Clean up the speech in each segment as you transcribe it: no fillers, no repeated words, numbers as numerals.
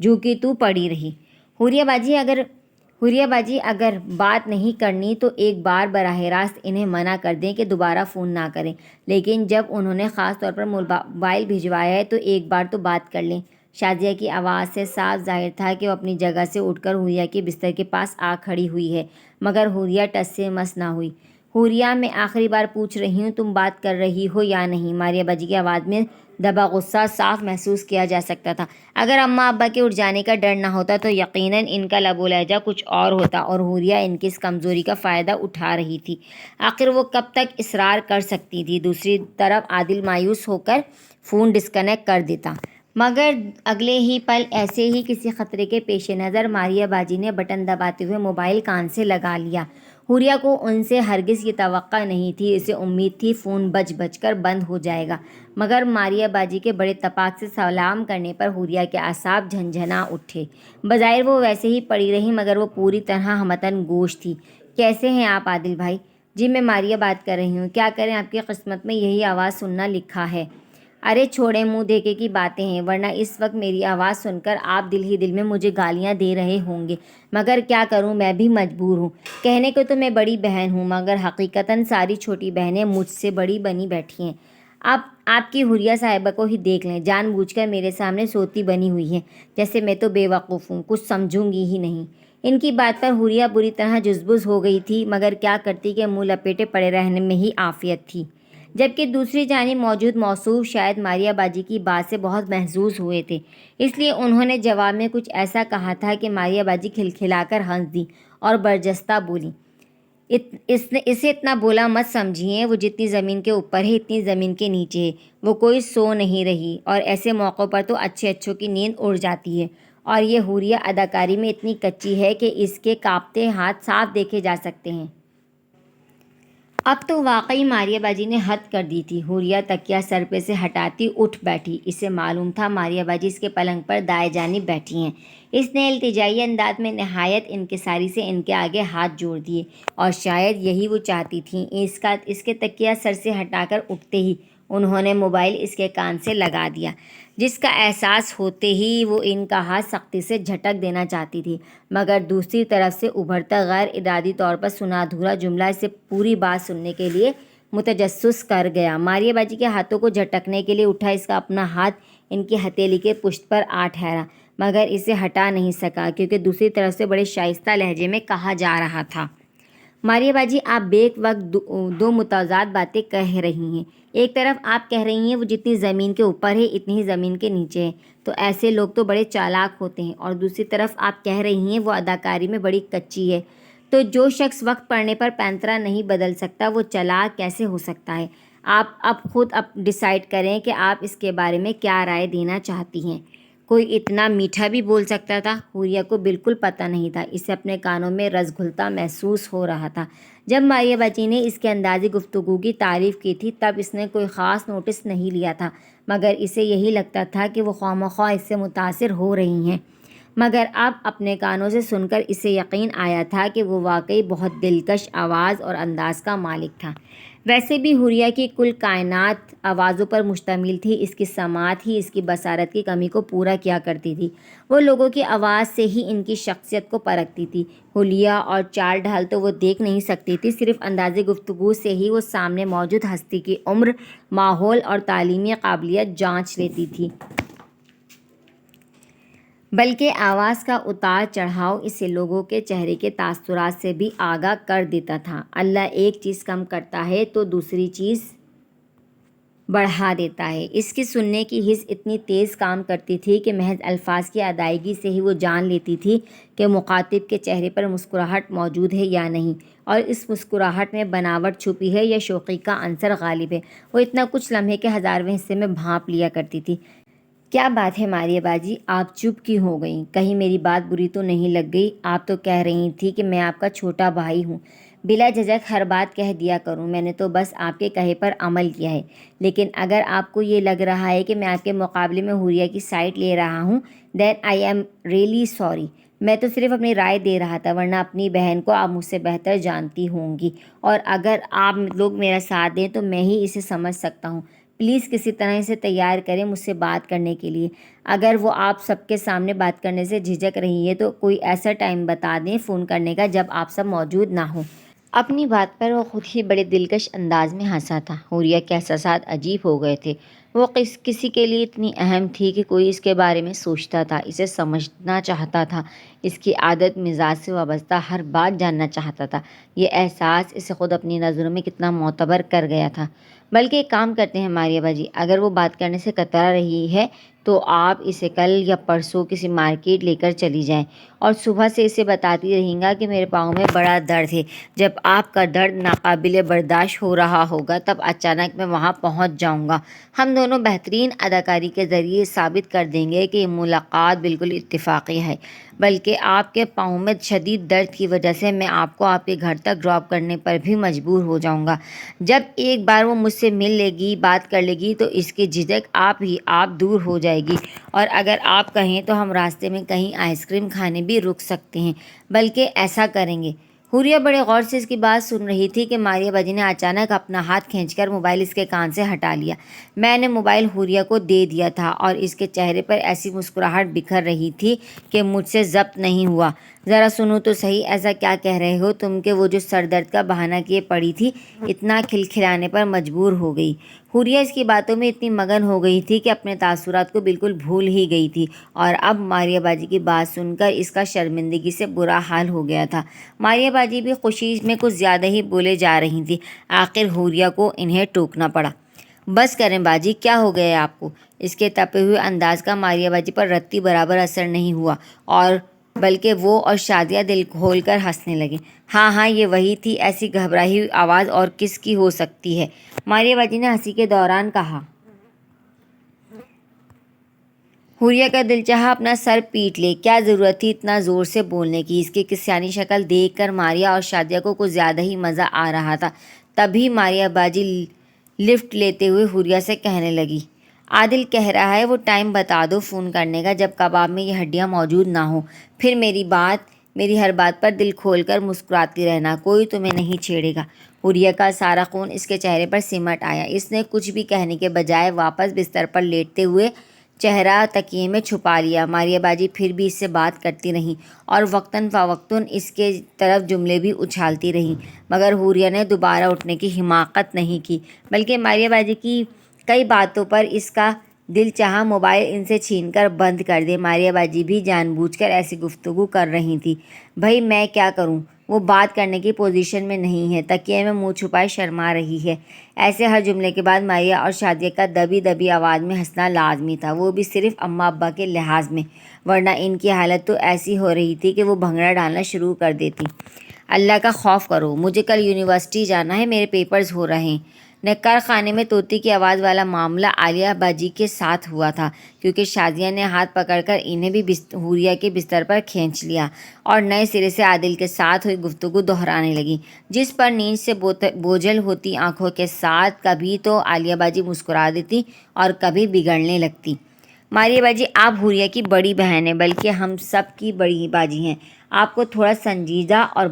جھوکی تو پڑی رہی۔ حوریہ باجی اگر بات نہیں کرنی تو ایک بار براہ راست انہیں منع کر دیں کہ دوبارہ فون نہ کریں، لیکن جب انہوں نے خاص طور پر موبائل بھجوایا ہے تو ایک بار تو بات کر لیں۔ شازیہ کی آواز سے صاف ظاہر تھا کہ وہ اپنی جگہ سے اٹھ کر حوریہ کے بستر کے پاس آ کھڑی ہوئی ہے، مگر حوریہ ٹس سے مس نہ ہوئی۔ حوریہ، میں آخری بار پوچھ رہی ہوں، تم بات کر رہی ہو یا نہیں؟ ماریہ باجی کی آواز میں دبا غصہ صاف محسوس کیا جا سکتا تھا۔ اگر اماں ابا کے اٹھ جانے کا ڈر نہ ہوتا تو یقیناً ان کا لب و لہجہ کچھ اور ہوتا، اور حوریہ ان کی اس کمزوری کا فائدہ اٹھا رہی تھی۔ آخر وہ کب تک اصرار کر سکتی تھی؟ دوسری طرف عادل مایوس ہو کر فون ڈسکنیکٹ کر دیتا، مگر اگلے ہی پل ایسے ہی کسی خطرے کے پیش نظر ماریہ باجی نے بٹن دباتے ہوئے موبائل کان سے لگا لیا۔ حوریہ کو ان سے ہرگز یہ توقع نہیں تھی، اسے امید تھی فون بج بج کر بند ہو جائے گا، مگر ماریہ باجی کے بڑے تپاک سے سلام کرنے پر حوریہ کے اعصاب جھنجھنا اٹھے۔ بظاہر وہ ویسے ہی پڑی رہی، مگر وہ پوری طرح ہمتن گوش تھی۔ کیسے ہیں آپ عادل بھائی؟ جی میں ماریہ بات کر رہی ہوں۔ کیا کریں، آپ کی قسمت میں یہی آواز سننا لکھا ہے۔ ارے چھوڑیں، منہ دیکھے کی باتیں ہیں، ورنہ اس وقت میری آواز سن کر آپ دل ہی دل میں مجھے گالیاں دے رہے ہوں گے، مگر کیا کروں، میں بھی مجبور ہوں۔ کہنے کو تو میں بڑی بہن ہوں، مگر حقیقتاً ساری چھوٹی بہنیں مجھ سے بڑی بنی بیٹھی ہیں۔ آپ کی حوریہ صاحبہ کو ہی دیکھ لیں، جان بوجھ کر میرے سامنے سوتی بنی ہوئی ہیں، جیسے میں تو بے وقوف ہوں، کچھ سمجھوں گی ہی نہیں۔ ان کی بات پر حوریہ بری طرح جزبز ہو گئی تھی، مگر کیا کرتی کہ منہ لپیٹے پڑے رہنے میں ہی عافیت تھی۔ جبکہ دوسری جانب موجود موصوف شاید ماریہ باجی کی بات سے بہت محظوظ ہوئے تھے، اس لیے انہوں نے جواب میں کچھ ایسا کہا تھا کہ ماریہ باجی کھلکھلا کر ہنس دیں اور برجستہ بولی، اسے اتنا بولا مت سمجھیے، وہ جتنی زمین کے اوپر ہے اتنی زمین کے نیچے ہے، وہ کوئی سو نہیں رہی، اور ایسے موقعوں پر تو اچھے اچھوں کی نیند اڑ جاتی ہے، اور یہ حوریہ اداکاری میں اتنی کچی ہے کہ اس کے کانپتے ہاتھ صاف دیکھے جا سکتے ہیں۔ اب تو واقعی ماریہ باجی نے حد کر دی تھی۔ حوریہ تکیہ سر پہ سے ہٹاتی اٹھ بیٹھی، اسے معلوم تھا ماریہ باجی اس کے پلنگ پر دائیں جانب بیٹھی ہیں۔ اس نے التجائی انداز میں نہایت انکساری سے ان کے آگے ہاتھ جوڑ دیے، اور شاید یہی وہ چاہتی تھیں۔ اس کے تکیہ سر سے ہٹا کر اٹھتے ہی انہوں نے موبائل اس کے کان سے لگا دیا، جس کا احساس ہوتے ہی وہ ان کا ہاتھ سختی سے جھٹک دینا چاہتی تھی، مگر دوسری طرف سے ابھرتا غیر ارادی طور پر سنا ادھورا جملہ اسے پوری بات سننے کے لیے متجسس کر گیا۔ ماریہ باجی کے ہاتھوں کو جھٹکنے کے لیے اٹھا اس کا اپنا ہاتھ ان کی ہتھیلی کے پشت پر آ ٹھہرا، مگر اسے ہٹا نہیں سکا، کیونکہ دوسری طرف سے بڑے شائستہ لہجے میں کہا جا رہا تھا، ماریہ باجی آپ بیک وقت دو متضاد باتیں کہہ رہی ہیں۔ ایک طرف آپ کہہ رہی ہیں وہ جتنی زمین کے اوپر ہے اتنی ہی زمین کے نیچے ہے، تو ایسے لوگ تو بڑے چالاک ہوتے ہیں، اور دوسری طرف آپ کہہ رہی ہیں وہ اداکاری میں بڑی کچی ہے، تو جو شخص وقت پڑنے پر پینترا نہیں بدل سکتا وہ چالاک کیسے ہو سکتا ہے؟ آپ اب خود ڈیسائیڈ کریں کہ آپ اس کے بارے میں کیا رائے دینا چاہتی ہیں۔ کوئی اتنا میٹھا بھی بول سکتا تھا؟ حوریہ کو بالکل پتہ نہیں تھا، اسے اپنے کانوں میں رس گھلتا محسوس ہو رہا تھا۔ جب ماریہ باجی نے اس کے اندازِ گفتگو کی تعریف کی تھی تب اس نے کوئی خاص نوٹس نہیں لیا تھا، مگر اسے یہی لگتا تھا کہ وہ خواہ مخواہ اس سے متاثر ہو رہی ہیں، مگر اب اپنے کانوں سے سن کر اسے یقین آیا تھا کہ وہ واقعی بہت دلکش آواز اور انداز کا مالک تھا۔ ویسے بھی حوریہ کی کل کائنات آوازوں پر مشتمل تھی، اس کی سماعت ہی اس کی بصارت کی کمی کو پورا کیا کرتی تھی۔ وہ لوگوں کی آواز سے ہی ان کی شخصیت کو پرکھتی تھی، حلیہ اور چال ڈھال تو وہ دیکھ نہیں سکتی تھی، صرف اندازِ گفتگو سے ہی وہ سامنے موجود ہستی کی عمر، ماحول اور تعلیمی قابلیت جانچ لیتی تھی۔ بلکہ آواز کا اتار چڑھاؤ اسے لوگوں کے چہرے کے تاثرات سے بھی آگاہ کر دیتا تھا۔ اللہ ایک چیز کم کرتا ہے تو دوسری چیز بڑھا دیتا ہے۔ اس کی سننے کی حس اتنی تیز کام کرتی تھی کہ محض الفاظ کی ادائیگی سے ہی وہ جان لیتی تھی کہ مخاطب کے چہرے پر مسکراہٹ موجود ہے یا نہیں، اور اس مسکراہٹ میں بناوٹ چھپی ہے یا شوخی کا عنصر غالب ہے۔ وہ اتنا کچھ لمحے کے ہزارویں حصے میں بھانپ لیا کرتی تھی۔ کیا بات ہے ماریہ باجی، آپ چپ کیوں ہو گئیں؟ کہیں میری بات بری تو نہیں لگ گئی؟ آپ تو کہہ رہی تھی کہ میں آپ کا چھوٹا بھائی ہوں، بلا جھجک ہر بات کہہ دیا کروں، میں نے تو بس آپ کے کہے پر عمل کیا ہے، لیکن اگر آپ کو یہ لگ رہا ہے کہ میں آپ کے مقابلے میں حوریہ کی سائڈ لے رہا ہوں دین آئی ایم ریئلی سوری، میں تو صرف اپنی رائے دے رہا تھا، ورنہ اپنی بہن کو آپ مجھ سے بہتر جانتی ہوں گی، اور اگر آپ لوگ میرا ساتھ دیں تو میں ہی اسے سمجھ سکتا ہوں۔ پلیز کسی طرح اسے تیار کریں مجھ سے بات کرنے کے لیے۔ اگر وہ آپ سب کے سامنے بات کرنے سے جھجک رہی ہے تو کوئی ایسا ٹائم بتا دیں فون کرنے کا جب آپ سب موجود نہ ہوں۔ اپنی بات پر وہ خود ہی بڑے دلکش انداز میں ہنسا تھا۔ حوریہ کے احساسات عجیب ہو گئے تھے۔ وہ کسی کے لیے اتنی اہم تھی کہ کوئی اس کے بارے میں سوچتا تھا، اسے سمجھنا چاہتا تھا، اس کی عادت مزاج سے وابستہ ہر بات جاننا چاہتا تھا۔ یہ احساس اسے خود اپنی نظروں میں کتنا معتبر کر گیا تھا۔ بلکہ ایک کام کرتے ہیں ماریہ باجی، اگر وہ بات کرنے سے کترا رہی ہے تو آپ اسے کل یا پرسوں کسی مارکیٹ لے کر چلی جائیں اور صبح سے اسے بتاتی رہیں گا کہ میرے پاؤں میں بڑا درد ہے۔ جب آپ کا درد ناقابل برداشت ہو رہا ہوگا تب اچانک میں وہاں پہنچ جاؤں گا۔ ہم دونوں بہترین اداکاری کے ذریعے ثابت کر دیں گے کہ یہ ملاقات بالکل اتفاقی ہے، بلکہ آپ کے پاؤں میں شدید درد کی وجہ سے میں آپ کو آپ کے گھر تک ڈراپ کرنے پر بھی مجبور ہو جاؤں گا۔ جب ایک بار وہ مجھ سے مل لے گی، بات کر لے گی تو اس کی جھجک آپ دور ہو جائے گی، اور اگر آپ کہیں تو ہم راستے میں کہیں آئس کریم کھانے بھی رک سکتے ہیں، بلکہ ایسا کریں گے۔ حوریہ بڑے غور سے اس کی بات سن رہی تھی کہ ماریہ باجی نے اچانک اپنا ہاتھ کھینچ کر موبائل اس کے کان سے ہٹا لیا۔ میں نے موبائل حوریہ کو دے دیا تھا اور اس کے چہرے پر ایسی مسکراہٹ بکھر رہی تھی کہ مجھ سے ضبط نہیں ہوا۔ ذرا سنو تو صحیح، ایسا کیا کہہ رہے ہو تم کہ وہ جو سر درد کا بہانہ کیے پڑی تھی اتنا کھلکھلانے پر مجبور ہو گئی؟ حوریہ اس کی باتوں میں اتنی مگن ہو گئی تھی کہ اپنے تاثرات کو بالکل بھول ہی گئی تھی، اور اب ماریہ باجی کی بات سن کر اس کا شرمندگی سے برا حال ہو گیا تھا۔ ماریہ باجی بھی خوشی میں کچھ زیادہ ہی بولے جا رہی تھی۔ آخر حوریہ کو انہیں ٹوکنا پڑا۔ بس کریں باجی، کیا ہو گیا آپ کو؟ اس کے تپے ہوئے انداز کا ماریہ باجی پر رتی برابر اثر نہیں ہوا، اور بلکہ وہ اور شادیہ دل کھول کر ہنسنے لگیں۔ ہاں ہاں، یہ وہی تھی، ایسی گھبرائی ہوئی آواز اور کس کی ہو سکتی ہے؟ ماریہ باجی نے ہنسی کے دوران کہا۔ حوریہ کا دل چاہا اپنا سر پیٹ لے، کیا ضرورت تھی اتنا زور سے بولنے کی؟ اس کی کسیانی شکل دیکھ کر ماریہ اور شادیہ کو کچھ زیادہ ہی مزہ آ رہا تھا۔ تبھی ماریہ باجی لفٹ لیتے ہوئے حوریہ سے کہنے لگی، عادل کہہ رہا ہے وہ ٹائم بتا دو فون کرنے کا جب کباب میں یہ ہڈیاں موجود نہ ہوں، پھر میری ہر بات پر دل کھول کر مسکراتی رہنا، کوئی تمہیں نہیں چھیڑے گا۔ حوریہ کا سارا خون اس کے چہرے پر سمٹ آیا۔ اس نے کچھ بھی کہنے کے بجائے واپس بستر پر لیٹتے ہوئے چہرہ تکیے میں چھپا لیا۔ ماریہ باجی پھر بھی اس سے بات کرتی رہیں اور وقتاً فوقتاً اس کے طرف جملے بھی اچھالتی رہیں، مگر حوریہ نے دوبارہ اٹھنے کی حماقت نہیں کی، بلکہ ماریہ باجی کی کئی باتوں پر اس کا دل چاہا موبائل ان سے چھین کر بند کر دے۔ ماریہ باجی بھی جان بوجھ کر ایسی گفتگو کر رہی تھی۔ بھئی میں کیا کروں؟ وہ بات کرنے کی پوزیشن میں نہیں ہے، تکیے میں منہ چھپائے شرما رہی ہے۔ ایسے ہر جملے کے بعد ماریہ اور شادیہ کا دبی دبی آواز میں ہنسنا لازمی تھا، وہ بھی صرف اماں ابا کے لحاظ میں، ورنہ ان کی حالت تو ایسی ہو رہی تھی کہ وہ بھنگڑا ڈالنا شروع کر دیتی۔ اللہ کا خوف کرو، مجھے کل یونیورسٹی جانا ہے، میرے پیپرز ہو رہے ہیں۔ نکار خانے میں طوطی کی آواز والا معاملہ عالیہ باجی کے ساتھ ہوا تھا، کیونکہ شادیہ نے ہاتھ پکڑ کر انہیں بھی حوریہ کے بستر پر کھینچ لیا اور نئے سرے سے عادل کے ساتھ ہوئی گفتگو دہرانے لگی، جس پر نیند سے بوجھل ہوتی آنکھوں کے ساتھ کبھی تو عالیہ باجی مسکرا دیتی اور کبھی بگڑنے لگتی۔ ماریہ باجی، آپ حوریہ کی بڑی بہن ہیں، بلکہ ہم سب کی بڑی باجی ہیں، آپ کو تھوڑا سنجیدہ اور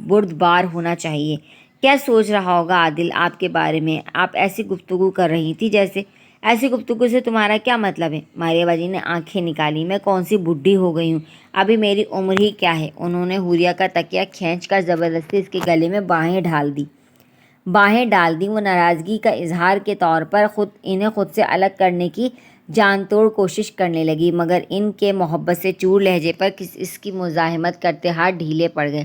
بردبار ہونا چاہیے۔ کیا سوچ رہا ہوگا عادل آپ کے بارے میں؟ آپ ایسی گفتگو کر رہی تھی جیسے… ایسی گفتگو سے تمہارا کیا مطلب ہے؟ ماریہ باجی نے آنکھیں نکالی۔ میں کون سی بڈھی ہو گئی ہوں؟ ابھی میری عمر ہی کیا ہے؟ انہوں نے حوریہ کا تکیہ کھینچ کر زبردستی اس کے گلے میں باہیں ڈال دی۔ وہ ناراضگی کا اظہار کے طور پر انہیں خود سے الگ کرنے کی جان توڑ کوشش کرنے لگی، مگر ان کے محبت سے چور لہجے پر اس کی مزاحمت کرتے ہاتھ ڈھیلے پڑ گئے۔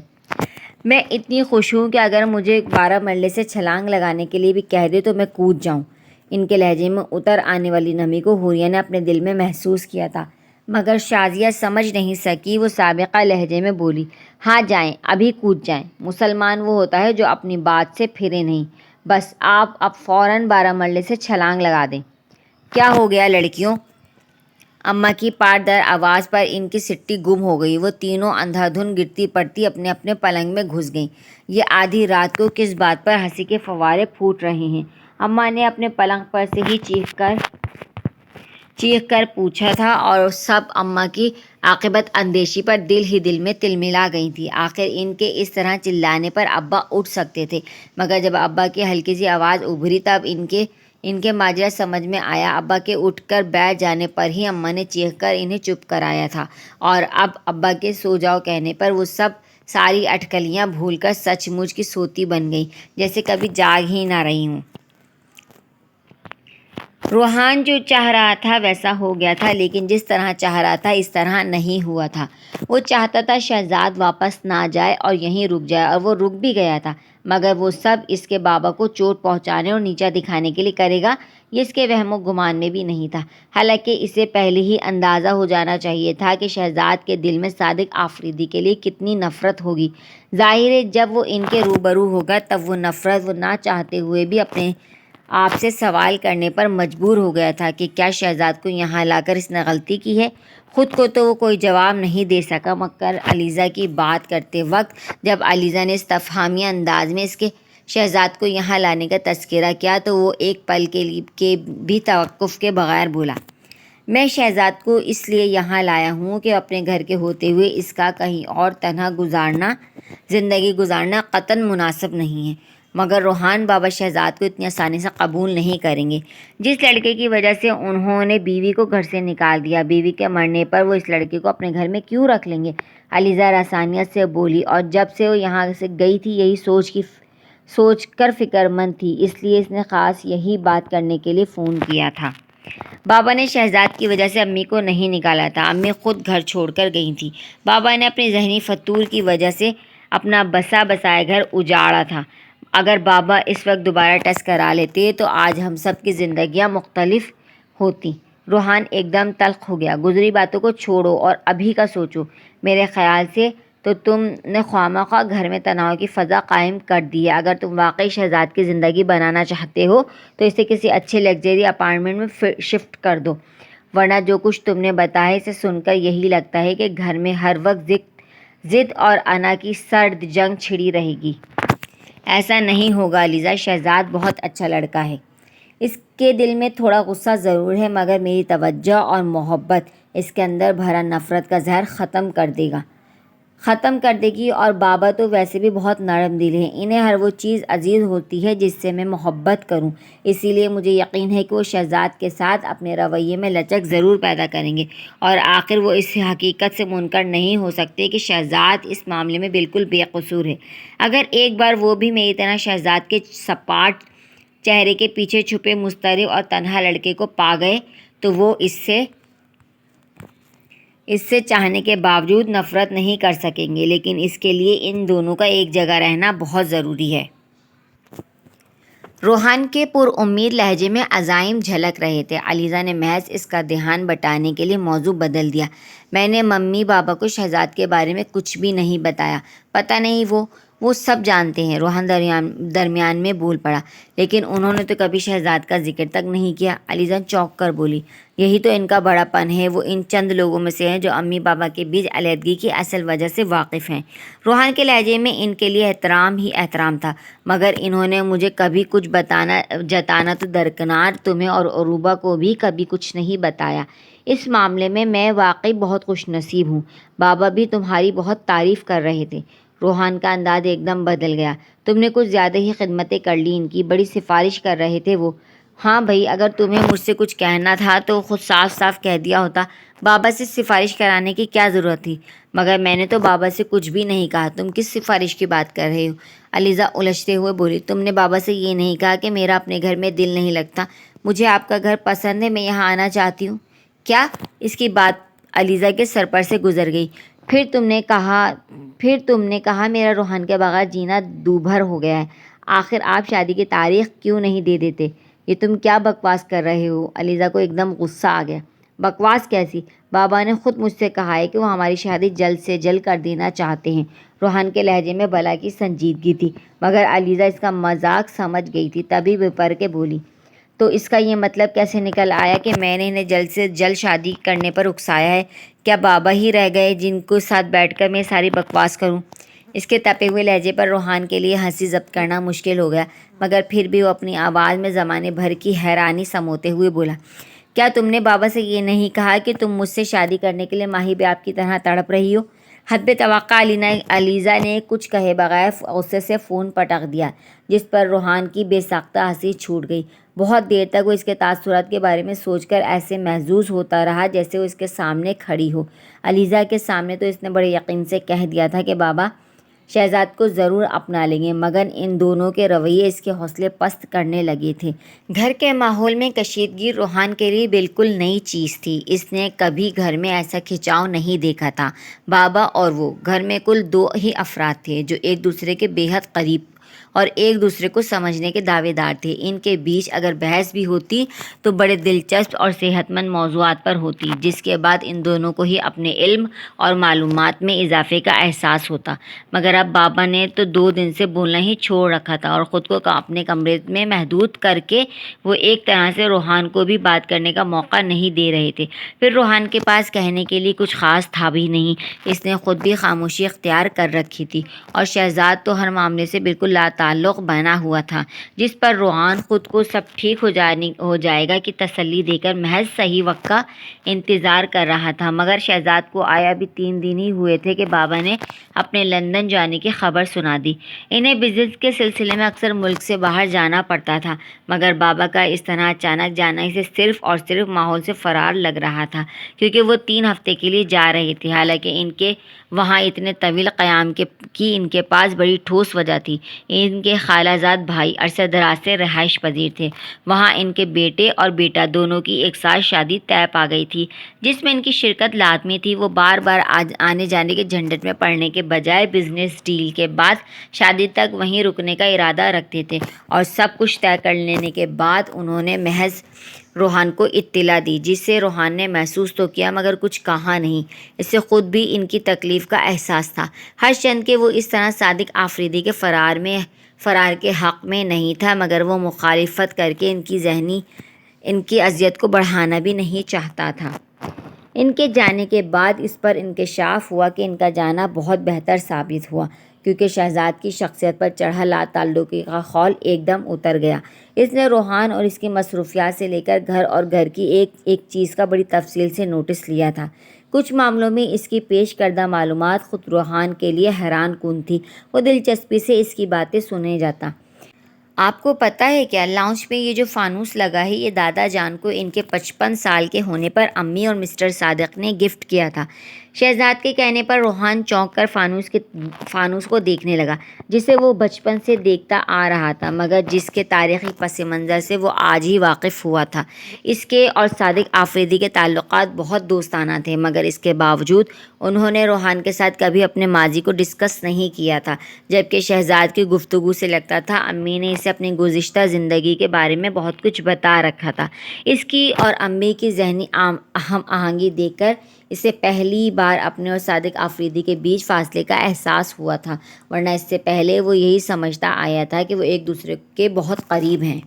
میں اتنی خوش ہوں کہ اگر مجھے 12 مرلے سے چھلانگ لگانے کے لیے بھی کہہ دے تو میں کود جاؤں۔ ان کے لہجے میں اتر آنے والی نمی کو حوریہ نے اپنے دل میں محسوس کیا تھا، مگر شازیہ سمجھ نہیں سکی۔ وہ سابقہ لہجے میں بولی، ہاں جائیں، ابھی کود جائیں۔ مسلمان وہ ہوتا ہے جو اپنی بات سے پھرے نہیں، بس آپ اب فوراً 12 مرلے سے چھلانگ لگا دیں۔ کیا ہو گیا لڑکیوں؟ اماں کی پاٹ در آواز پر ان کی سٹی گم ہو گئی۔ وہ تینوں اندھا دھند گرتی پڑتی اپنے اپنے پلنگ میں گھس گئیں۔ یہ آدھی رات کو کس بات پر ہنسی کے فوارے پھوٹ رہے ہیں؟ اماں نے اپنے پلنگ پر سے ہی چیخ کر پوچھا تھا، اور سب اماں کی عاقبت اندیشی پر دل ہی دل میں تلملا گئی تھیں۔ آخر ان کے اس طرح چلانے پر ابا اٹھ سکتے تھے، مگر جب ابا کی ہلکی سی آواز ابھری تب ان کے ماجرا سمجھ میں آیا۔ ابا کے اٹھ کر بیٹھ جانے پر ہی اماں نے چیخ کر انہیں چپ کرایا تھا، اور اب ابا کے سو جاؤ کہنے پر وہ ساری اٹکلیاں بھول کر سچ مچ کی سوتی بن گئیں، جیسے کبھی جاگ ہی نہ رہی ہوں۔ روحان جو چاہ رہا تھا ویسا ہو گیا تھا، لیکن جس طرح چاہ رہا تھا اس طرح نہیں ہوا تھا۔ وہ چاہتا تھا شہزاد واپس نہ جائے اور یہیں رک جائے، اور وہ رک بھی گیا تھا، مگر وہ سب اس کے بابا کو چوٹ پہنچانے اور نیچا دکھانے کے لیے کرے گا، یہ اس کے وہم و گمان میں بھی نہیں تھا۔ حالانکہ اسے پہلے ہی اندازہ ہو جانا چاہیے تھا کہ شہزاد کے دل میں صادق آفریدی کے لیے کتنی نفرت ہوگی۔ ظاہر ہے جب وہ ان کے روبرو ہوگا تب وہ نفرت وہ نہ چاہتے ہوئے بھی اپنے آپ سے سوال کرنے پر مجبور ہو گیا تھا کہ کیا شہزاد کو یہاں لا کر اس نے غلطی کی ہے؟ خود کو تو وہ کوئی جواب نہیں دے سکا، مگر علیزہ کی بات کرتے وقت جب علیزہ نے استفہامیہ انداز میں اس کے شہزاد کو یہاں لانے کا تذکرہ کیا تو وہ ایک پل کے بھی توقف کے بغیر بولا، میں شہزاد کو اس لیے یہاں لایا ہوں کہ اپنے گھر کے ہوتے ہوئے اس کا کہیں اور تنہا زندگی گزارنا قطعاً مناسب نہیں ہے۔ مگر روحان بابا شہزاد کو اتنی آسانی سے قبول نہیں کریں گے۔ جس لڑکے کی وجہ سے انہوں نے بیوی کو گھر سے نکال دیا، بیوی کے مرنے پر وہ اس لڑکے کو اپنے گھر میں کیوں رکھ لیں گے؟ علیزہ رسانیت سے بولی، اور جب سے وہ یہاں سے گئی تھی یہی سوچ کر فکر مند تھی، اس لیے اس نے خاص یہی بات کرنے کے لیے فون کیا تھا۔ بابا نے شہزاد کی وجہ سے امی کو نہیں نکالا تھا، امی خود گھر چھوڑ کر گئی تھیں۔ بابا نے اپنی ذہنی فتور کی وجہ سے اپنا بسا بسایا گھر اجاڑا تھا۔ اگر بابا اس وقت دوبارہ ٹس کرا لیتے تو آج ہم سب کی زندگیاں مختلف ہوتیں۔ روحان ایک دم تلخ ہو گیا۔ گزری باتوں کو چھوڑو اور ابھی کا سوچو۔ میرے خیال سے تو تم نے خواہ گھر میں تناؤ کی فضا قائم کر دی ہے۔ اگر تم واقعی شہزاد کی زندگی بنانا چاہتے ہو تو اسے کسی اچھے لگژری اپارٹمنٹ میں شفٹ کر دو، ورنہ جو کچھ تم نے بتایا اسے سن کر یہی لگتا ہے کہ گھر میں ہر وقت ضد اور انا کی سرد جنگ چھڑی رہے گی۔ ایسا نہیں ہوگا علیزہ، شہزاد بہت اچھا لڑکا ہے، اس کے دل میں تھوڑا غصہ ضرور ہے، مگر میری توجہ اور محبت اس کے اندر بھرا نفرت کا زہر ختم کر دے گی۔ اور بابا تو ویسے بھی بہت نرم دل ہیں، انہیں ہر وہ چیز عزیز ہوتی ہے جس سے میں محبت کروں، اسی لیے مجھے یقین ہے کہ وہ شہزاد کے ساتھ اپنے رویے میں لچک ضرور پیدا کریں گے، اور آخر وہ اس حقیقت سے منکر نہیں ہو سکتے کہ شہزاد اس معاملے میں بالکل بے قصور ہے۔ اگر ایک بار وہ بھی میری طرح شہزاد کے سپاٹ چہرے کے پیچھے چھپے مضطرب اور تنہا لڑکے کو پا گئے تو وہ اس سے چاہنے کے باوجود نفرت نہیں کر سکیں گے، لیکن اس کے لیے ان دونوں کا ایک جگہ رہنا بہت ضروری ہے۔ روحان کے پر امید لہجے میں عزائم جھلک رہے تھے۔ علیزہ نے محض اس کا دھیان بٹانے کے لیے موضوع بدل دیا، میں نے ممی بابا کو شہزاد کے بارے میں کچھ بھی نہیں بتایا، پتہ نہیں وہ سب جانتے ہیں۔ روحان درمیان میں بول پڑا، لیکن انہوں نے تو کبھی شہزاد کا ذکر تک نہیں کیا۔ علیزہ چونک کر بولی، یہی تو ان کا بڑا پن ہے، وہ ان چند لوگوں میں سے ہیں جو امی بابا کے بیچ علیحدگی کی اصل وجہ سے واقف ہیں۔ روحان کے لہجے میں ان کے لیے احترام ہی احترام تھا، مگر انہوں نے مجھے کبھی کچھ جتانا تو درکنار تمہیں اور عروبہ کو بھی کبھی کچھ نہیں بتایا۔ اس معاملے میں واقعی بہت خوش نصیب ہوں، بابا بھی تمہاری بہت تعریف کر رہے تھے۔ روحان کا انداز ایک دم بدل گیا، تم نے کچھ زیادہ ہی خدمتیں کر لی ان کی، بڑی سفارش کر رہے تھے وہ۔ ہاں بھائی، اگر تمہیں مجھ سے کچھ کہنا تھا تو خود صاف کہہ دیا ہوتا، بابا سے سفارش کرانے کی کیا ضرورت تھی؟ مگر میں نے تو بابا سے کچھ بھی نہیں کہا، تم کس سفارش کی بات کر رہے ہو؟ علیزہ الجھتے ہوئے بولی، تم نے بابا سے یہ نہیں کہا کہ میرا اپنے گھر میں دل نہیں لگتا، مجھے آپ کا گھر پسند ہے، میں یہاں آنا چاہتی ہوں؟ کیا؟ اس کی بات علیزہ کے سر پر سے گزر گئی۔ پھر تم نے کہا میرا روحان کے بغیر جینا دوبھر ہو گیا ہے، آخر آپ شادی کی تاریخ کیوں نہیں دے دیتے؟ یہ تم کیا بکواس کر رہے ہو؟ علیزہ کو ایک دم غصہ آ گیا۔ بکواس کیسی؟ بابا نے خود مجھ سے کہا ہے کہ وہ ہماری شادی جلد سے جلد کر دینا چاہتے ہیں۔ روحان کے لہجے میں بلا کی سنجیدگی تھی، مگر علیزہ اس کا مذاق سمجھ گئی تھی، تبھی بپر کے بولی، تو اس کا یہ مطلب کیسے نکل آیا کہ میں نے انہیں جلد سے جلد شادی کرنے پر اکسایا ہے؟ کیا بابا ہی رہ گئے جن کو ساتھ بیٹھ کر میں ساری بکواس کروں؟ اس کے تپے ہوئے لہجے پر روحان کے لیے ہنسی ضبط کرنا مشکل ہو گیا، مگر پھر بھی وہ اپنی آواز میں زمانے بھر کی حیرانی سموتے ہوئے بولا، کیا تم نے بابا سے یہ نہیں کہا کہ تم مجھ سے شادی کرنے کے لیے ماہی باپ کی طرح تڑپ رہی ہو؟ حسب توقع علیزہ نے کچھ کہے بغیر غصے سے فون پٹک دیا، جس پر روحان کی بے ساختہ ہنسی چھوٹ گئی۔ بہت دیر تک وہ اس کے تاثرات کے بارے میں سوچ کر ایسے محظوظ ہوتا رہا جیسے وہ اس کے سامنے کھڑی ہو۔ علیزہ کے سامنے تو اس نے بڑے یقین سے کہہ دیا تھا کہ بابا شہزاد کو ضرور اپنا لیں گے، مگر ان دونوں کے رویے اس کے حوصلے پست کرنے لگے تھے۔ گھر کے ماحول میں کشیدگی روحان کے لیے بالکل نئی چیز تھی۔ اس نے کبھی گھر میں ایسا کھنچاؤ نہیں دیکھا تھا۔ بابا اور وہ گھر میں کل 2 ہی افراد تھے جو ایک دوسرے کے بے حد قریب اور ایک دوسرے کو سمجھنے کے دعوے دار تھے۔ ان کے بیچ اگر بحث بھی ہوتی تو بڑے دلچسپ اور صحت مند موضوعات پر ہوتی، جس کے بعد ان دونوں کو ہی اپنے علم اور معلومات میں اضافے کا احساس ہوتا۔ مگر اب بابا نے تو 2 دن سے بولنا ہی چھوڑ رکھا تھا اور خود کو اپنے کمرے میں محدود کر کے وہ ایک طرح سے روحان کو بھی بات کرنے کا موقع نہیں دے رہے تھے۔ پھر روحان کے پاس کہنے کے لیے کچھ خاص تھا بھی نہیں۔ اس نے خود بھی خاموشی اختیار کر رکھی تھی اور شہزاد تو ہر معاملے سے بالکل لاتعلق بنا ہوا تھا، جس پر روحان خود کو سب ٹھیک ہو جائے گا کی تسلی دے کر محض صحیح وقت کا انتظار کر رہا تھا۔ مگر شہزاد کو آیا بھی 3 دن ہی ہوئے تھے کہ بابا نے اپنے لندن جانے کی خبر سنا دی۔ انہیں بزنس کے سلسلے میں اکثر ملک سے باہر جانا پڑتا تھا، مگر بابا کا اس طرح اچانک جانا اسے صرف اور صرف ماحول سے فرار لگ رہا تھا، کیونکہ وہ 3 ہفتے کے لیے جا رہے تھے۔ حالانکہ ان کے وہاں اتنے طویل قیام کی ان کے پاس بڑی ٹھوس وجہ تھی۔ ان کے خالہ زاد بھائی عرصہ دراز سے رہائش پذیر تھے۔ وہاں ان کے بیٹے اور بیٹا دونوں کی ایک ساتھ شادی طے پا گئی تھی، جس میں ان کی شرکت لازمی تھی۔ وہ بار بار آنے جانے کے جھنجٹ میں پڑنے کے بجائے بزنس ڈیل کے بعد شادی تک وہیں رکنے کا ارادہ رکھتے تھے، اور سب کچھ طے کر لینے کے بعد انہوں نے محض روحان کو اطلاع دی، جس سے روحان نے محسوس تو کیا مگر کچھ کہا نہیں۔ اسے خود بھی ان کی تکلیف کا احساس تھا، ہر چند کہ وہ اس طرح صادق آفریدی کے فرار کے حق میں نہیں تھا، مگر وہ مخالفت کر کے ان کی اذیت کو بڑھانا بھی نہیں چاہتا تھا۔ ان کے جانے کے بعد اس پر انکشاف ہوا کہ ان کا جانا بہت بہتر ثابت ہوا، کیونکہ شہزاد کی شخصیت پر چڑھا لاتعلقی کا خول ایک دم اتر گیا۔ اس نے روحان اور اس کی مصروفیات سے لے کر گھر اور گھر کی ایک ایک چیز کا بڑی تفصیل سے نوٹس لیا تھا۔ کچھ معاملوں میں اس کی پیش کردہ معلومات خود روحان کے لیے حیران کن تھی۔ وہ دلچسپی سے اس کی باتیں سنے جاتا۔ آپ کو پتہ ہے کیا، لاؤنج میں یہ جو فانوس لگا ہے، یہ دادا جان کو ان کے 55 سال کے ہونے پر امی اور مسٹر صادق نے گفٹ کیا تھا۔ شہزاد کے کہنے پر روحان چونک کر فانوس کو دیکھنے لگا، جسے وہ بچپن سے دیکھتا آ رہا تھا، مگر جس کے تاریخی پس منظر سے وہ آج ہی واقف ہوا تھا۔ اس کے اور صادق آفریدی کے تعلقات بہت دوستانہ تھے، مگر اس کے باوجود انہوں نے روحان کے ساتھ کبھی اپنے ماضی کو ڈسکس نہیں کیا تھا، جبکہ شہزاد کی گفتگو سے لگتا تھا امی نے اسے اپنی گزشتہ زندگی کے بارے میں بہت کچھ بتا رکھا تھا۔ اس کی اور امی کی ذہنی ہم آہنگی دیکھ کر اسے پہلی بار اپنے اور صادق آفریدی کے بیچ فاصلے کا احساس ہوا تھا، ورنہ اس سے پہلے وہ یہی سمجھتا آیا تھا کہ وہ ایک دوسرے کے بہت قریب ہیں۔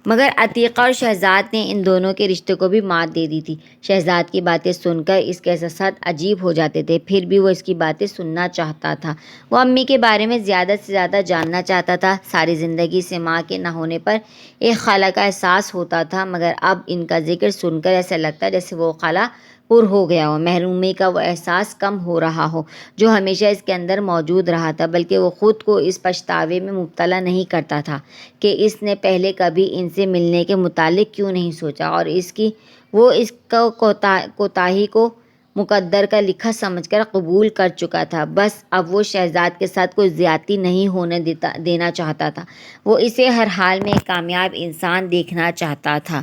مگر عتیقہ اور شہزاد نے ان دونوں کے رشتے کو بھی مات دے دی تھی۔ شہزاد کی باتیں سن کر اس کے احساسات عجیب ہو جاتے تھے، پھر بھی وہ اس کی باتیں سننا چاہتا تھا۔ وہ امی کے بارے میں زیادہ سے زیادہ جاننا چاہتا تھا۔ ساری زندگی سے ماں کے نہ ہونے پر ایک خالہ کا احساس ہوتا تھا، مگر اب ان کا ذکر سن کر ایسا لگتا جیسے وہ خالہ پر ہو گیا ہو، محرومی کا وہ احساس کم ہو رہا ہو جو ہمیشہ اس کے اندر موجود رہا تھا، بلکہ وہ خود کو اس پچھتاوے میں مبتلا نہیں کرتا تھا کہ اس نے پہلے کبھی ان سے ملنے کے متعلق کیوں نہیں سوچا، اور وہ اس کوتاہی کو مقدر کا لکھا سمجھ کر قبول کر چکا تھا۔ بس اب وہ شہزاد کے ساتھ کوئی زیادتی نہیں ہونے دینا چاہتا تھا۔ وہ اسے ہر حال میں ایک کامیاب انسان دیکھنا چاہتا تھا،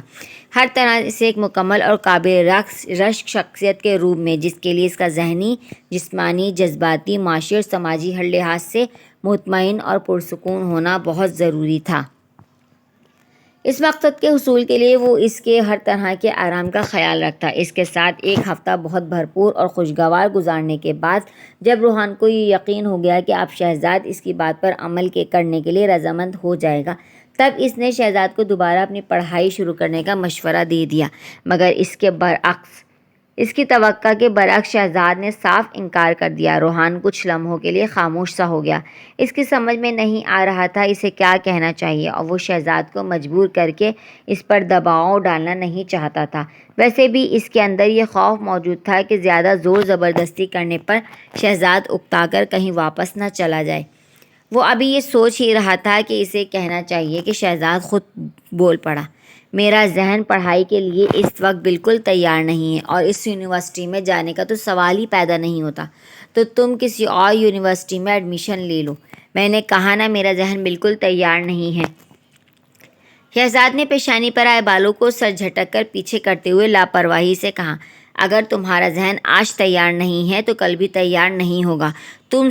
ہر طرح سے ایک مکمل اور قابل رشک شخصیت کے روپ میں، جس کے لیے اس کا ذہنی، جسمانی، جذباتی، معاشی اور سماجی ہر لحاظ سے مطمئن اور پرسکون ہونا بہت ضروری تھا۔ اس مقصد کے حصول کے لیے وہ اس کے ہر طرح کے آرام کا خیال رکھتا۔ اس کے ساتھ ایک ہفتہ بہت بھرپور اور خوشگوار گزارنے کے بعد جب روحان کو یہ یقین ہو گیا کہ اب شہزاد اس کی بات پر عمل کرنے کے لیے رضامند ہو جائے گا، تب اس نے شہزاد کو دوبارہ اپنی پڑھائی شروع کرنے کا مشورہ دے دیا۔ مگر اس کے برعکس اس کی توقع کے برعکس شہزاد نے صاف انکار کر دیا۔ روحان کچھ لمحوں کے لیے خاموش سا ہو گیا۔ اس کی سمجھ میں نہیں آ رہا تھا اسے کیا کہنا چاہیے، اور وہ شہزاد کو مجبور کر کے اس پر دباؤ ڈالنا نہیں چاہتا تھا۔ ویسے بھی اس کے اندر یہ خوف موجود تھا کہ زیادہ زور زبردستی کرنے پر شہزاد اکتا کر کہیں واپس نہ چلا جائے۔ وہ ابھی یہ سوچ ہی رہا تھا کہ اسے کہنا چاہیے کہ شہزاد خود بول پڑا، میرا ذہن پڑھائی کے لیے اس وقت بالکل تیار نہیں ہے، اور اس یونیورسٹی میں جانے کا تو سوال ہی پیدا نہیں ہوتا، تو تم کسی اور یونیورسٹی میں ایڈمیشن لے لو۔ میں نے کہا نا میرا ذہن بالکل تیار نہیں ہے۔ شہزاد نے پیشانی پر آئے بالوں کو سر جھٹک کر پیچھے کرتے ہوئے لاپرواہی سے کہا، اگر تمہارا ذہن آج تیار نہیں ہے تو کل بھی تیار نہیں ہوگا۔ تم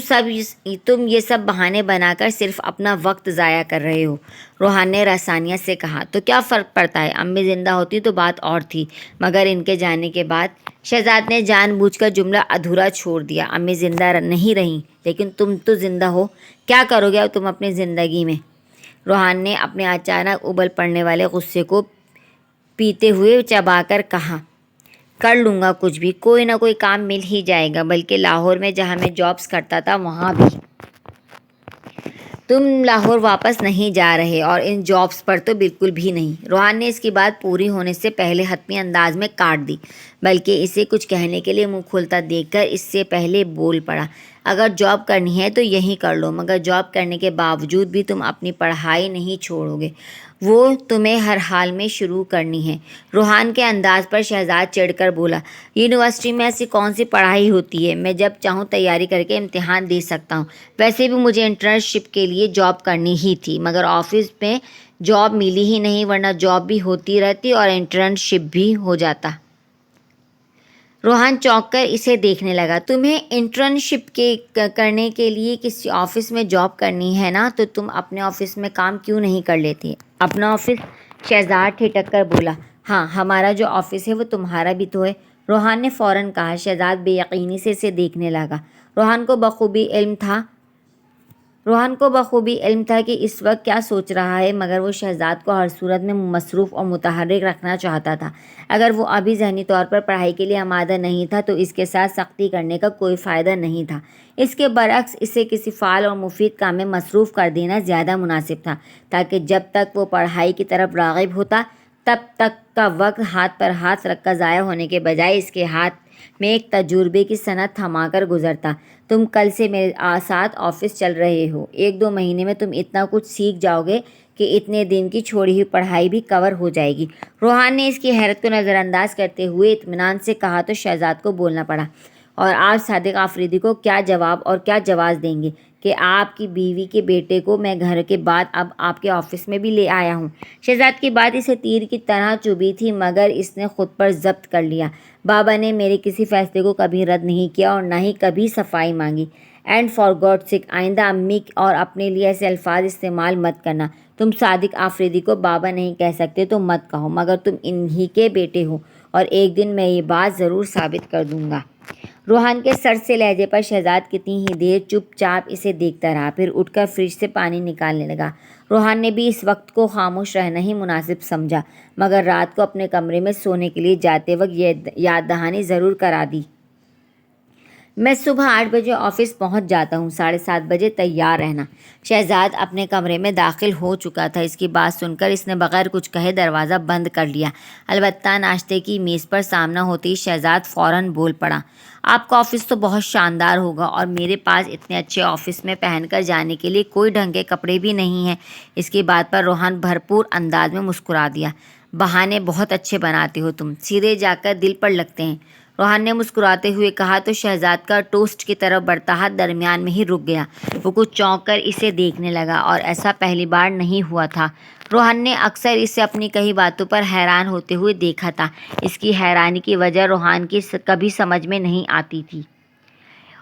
یہ سب بہانے بنا کر صرف اپنا وقت ضائع کر رہے ہو۔ روحان نے رسانیت سے کہا، تو کیا فرق پڑتا ہے، امی زندہ ہوتی تو بات اور تھی، مگر ان کے جانے کے بعد۔ شہزاد نے جان بوجھ کر جملہ ادھورا چھوڑ دیا، امی زندہ نہیں رہیں لیکن تم تو زندہ ہو، کیا کرو گے تم اپنی زندگی میں؟ روحان نے اپنے اچانک ابل پڑنے والے غصے کو پیتے ہوئے چبا کر کہا، کر لوں گا کچھ بھی، کوئی نہ کوئی کام مل ہی جائے گا، بلکہ لاہور میں جہاں میں جابس کرتا تھا وہاں بھی۔ تم لاہور واپس نہیں جا رہے، اور ان جابس پر تو بالکل بھی نہیں۔ روحان نے اس کی بات پوری ہونے سے پہلے حتمی انداز میں کاٹ دی، بلکہ اسے کچھ کہنے کے لیے منہ کھولتا دیکھ کر اس سے پہلے بول پڑا، اگر جاب کرنی ہے تو یہیں کر لو، مگر جاب کرنے کے باوجود بھی تم اپنی پڑھائی نہیں چھوڑو گے، وہ تمہیں ہر حال میں شروع کرنی ہے۔ روحان کے انداز پر شہزاد چڑھ کر بولا، یونیورسٹی میں ایسی کون سی پڑھائی ہوتی ہے، میں جب چاہوں تیاری کر کے امتحان دے سکتا ہوں، ویسے بھی مجھے انٹرنشپ کے لیے جاب کرنی ہی تھی، مگر آفس میں جاب ملی ہی نہیں، ورنہ جاب بھی ہوتی رہتی اور انٹرنشپ بھی ہو جاتا۔ روحان چونک کر اسے دیکھنے لگا، تمہیں انٹرنشپ کرنے کے لیے کسی آفس میں جاب کرنی ہے نا، تو تم اپنے آفس میں کام کیوں نہیں کر لیتی؟ اپنا آفس؟ شہزاد ٹھٹک کر بولا، ہاں ہمارا جو آفس ہے وہ تمہارا بھی تو ہے۔ روحان نے فوراً کہا۔ شہزاد بے یقینی سے اسے دیکھنے لگا۔ روحان کو بخوبی علم تھا کہ اس وقت کیا سوچ رہا ہے، مگر وہ شہزاد کو ہر صورت میں مصروف اور متحرک رکھنا چاہتا تھا۔ اگر وہ ابھی ذہنی طور پر پڑھائی کے لیے آمادہ نہیں تھا تو اس کے ساتھ سختی کرنے کا کوئی فائدہ نہیں تھا۔ اس کے برعکس اسے کسی فعال اور مفید کام میں مصروف کر دینا زیادہ مناسب تھا، تاکہ جب تک وہ پڑھائی کی طرف راغب ہوتا تب تک کا وقت ہاتھ پر ہاتھ رکھ کر ضائع ہونے کے بجائے اس کے ہاتھ میں ایک تجربے کی صنعت تھما کر گزرتا۔ تم کل سے میرے ساتھ آفس چل رہے ہو، 1-2 مہینے میں تم اتنا کچھ سیکھ جاؤ گے کہ اتنے دن کی چھوڑی ہوئی پڑھائی بھی کور ہو جائے گی۔ روحان نے اس کی حیرت کو نظر انداز کرتے ہوئے اطمینان سے کہا تو شہزاد کو بولنا پڑا، اور آپ صادق آفریدی کو کیا جواب اور کیا جواز دیں گے کہ آپ کی بیوی کے بیٹے کو میں گھر کے بعد اب آپ کے آفس میں بھی لے آیا ہوں؟ شہزاد کی بات اسے تیر کی طرح چبھی تھی، مگر اس نے خود پر ضبط کر لیا۔ بابا نے میرے کسی فیصلے کو کبھی رد نہیں کیا اور نہ ہی کبھی صفائی مانگی۔ اینڈ فار گاڈ سیک، آئندہ امی اور اپنے لیے ایسے الفاظ استعمال مت کرنا۔ تم صادق آفریدی کو بابا نہیں کہہ سکتے تو مت کہو، مگر تم انہی کے بیٹے ہو، اور ایک دن میں یہ بات ضرور ثابت کر دوں گا۔ روحان کے سر سے لہجے پر شہزاد کتنی ہی دیر چپ چاپ اسے دیکھتا رہا، پھر اٹھ کر فریج سے پانی نکالنے لگا۔ روحان نے بھی اس وقت کو خاموش رہنا ہی مناسب سمجھا، مگر رات کو اپنے کمرے میں سونے کے لیے جاتے وقت یہ یاد دہانی ضرور کرا دی، میں صبح 8 بجے آفس پہنچ جاتا ہوں، 7:30 بجے تیار رہنا۔ شہزاد اپنے کمرے میں داخل ہو چکا تھا۔ اس کی بات سن کر اس نے بغیر کچھ کہے دروازہ بند کر لیا۔ البتہ ناشتے کی میز پر سامنا ہوتے ہی شہزاد فوراً بول پڑا، آپ کا آفس تو بہت شاندار ہوگا، اور میرے پاس اتنے اچھے آفس میں پہن کر جانے کے لیے کوئی ڈھنگ کے کپڑے بھی نہیں ہیں۔ اس کی بات پر روحان بھرپور انداز میں مسکرا دیا، بہانے بہت اچھے بناتے ہو تم، سیدھے جا کر دل پر لگتے ہیں۔ روحان نے مسکراتے ہوئے کہا تو شہزاد کا ٹوسٹ کی طرف بڑھتا ہاتھ درمیان میں ہی رک گیا۔ وہ کچھ چونک کر اسے دیکھنے لگا، اور ایسا پہلی بار نہیں ہوا تھا۔ روحان نے اکثر اسے اپنی کئی باتوں پر حیران ہوتے ہوئے دیکھا تھا۔ اس کی حیرانی کی وجہ روحان کی کبھی سمجھ میں نہیں آتی تھی،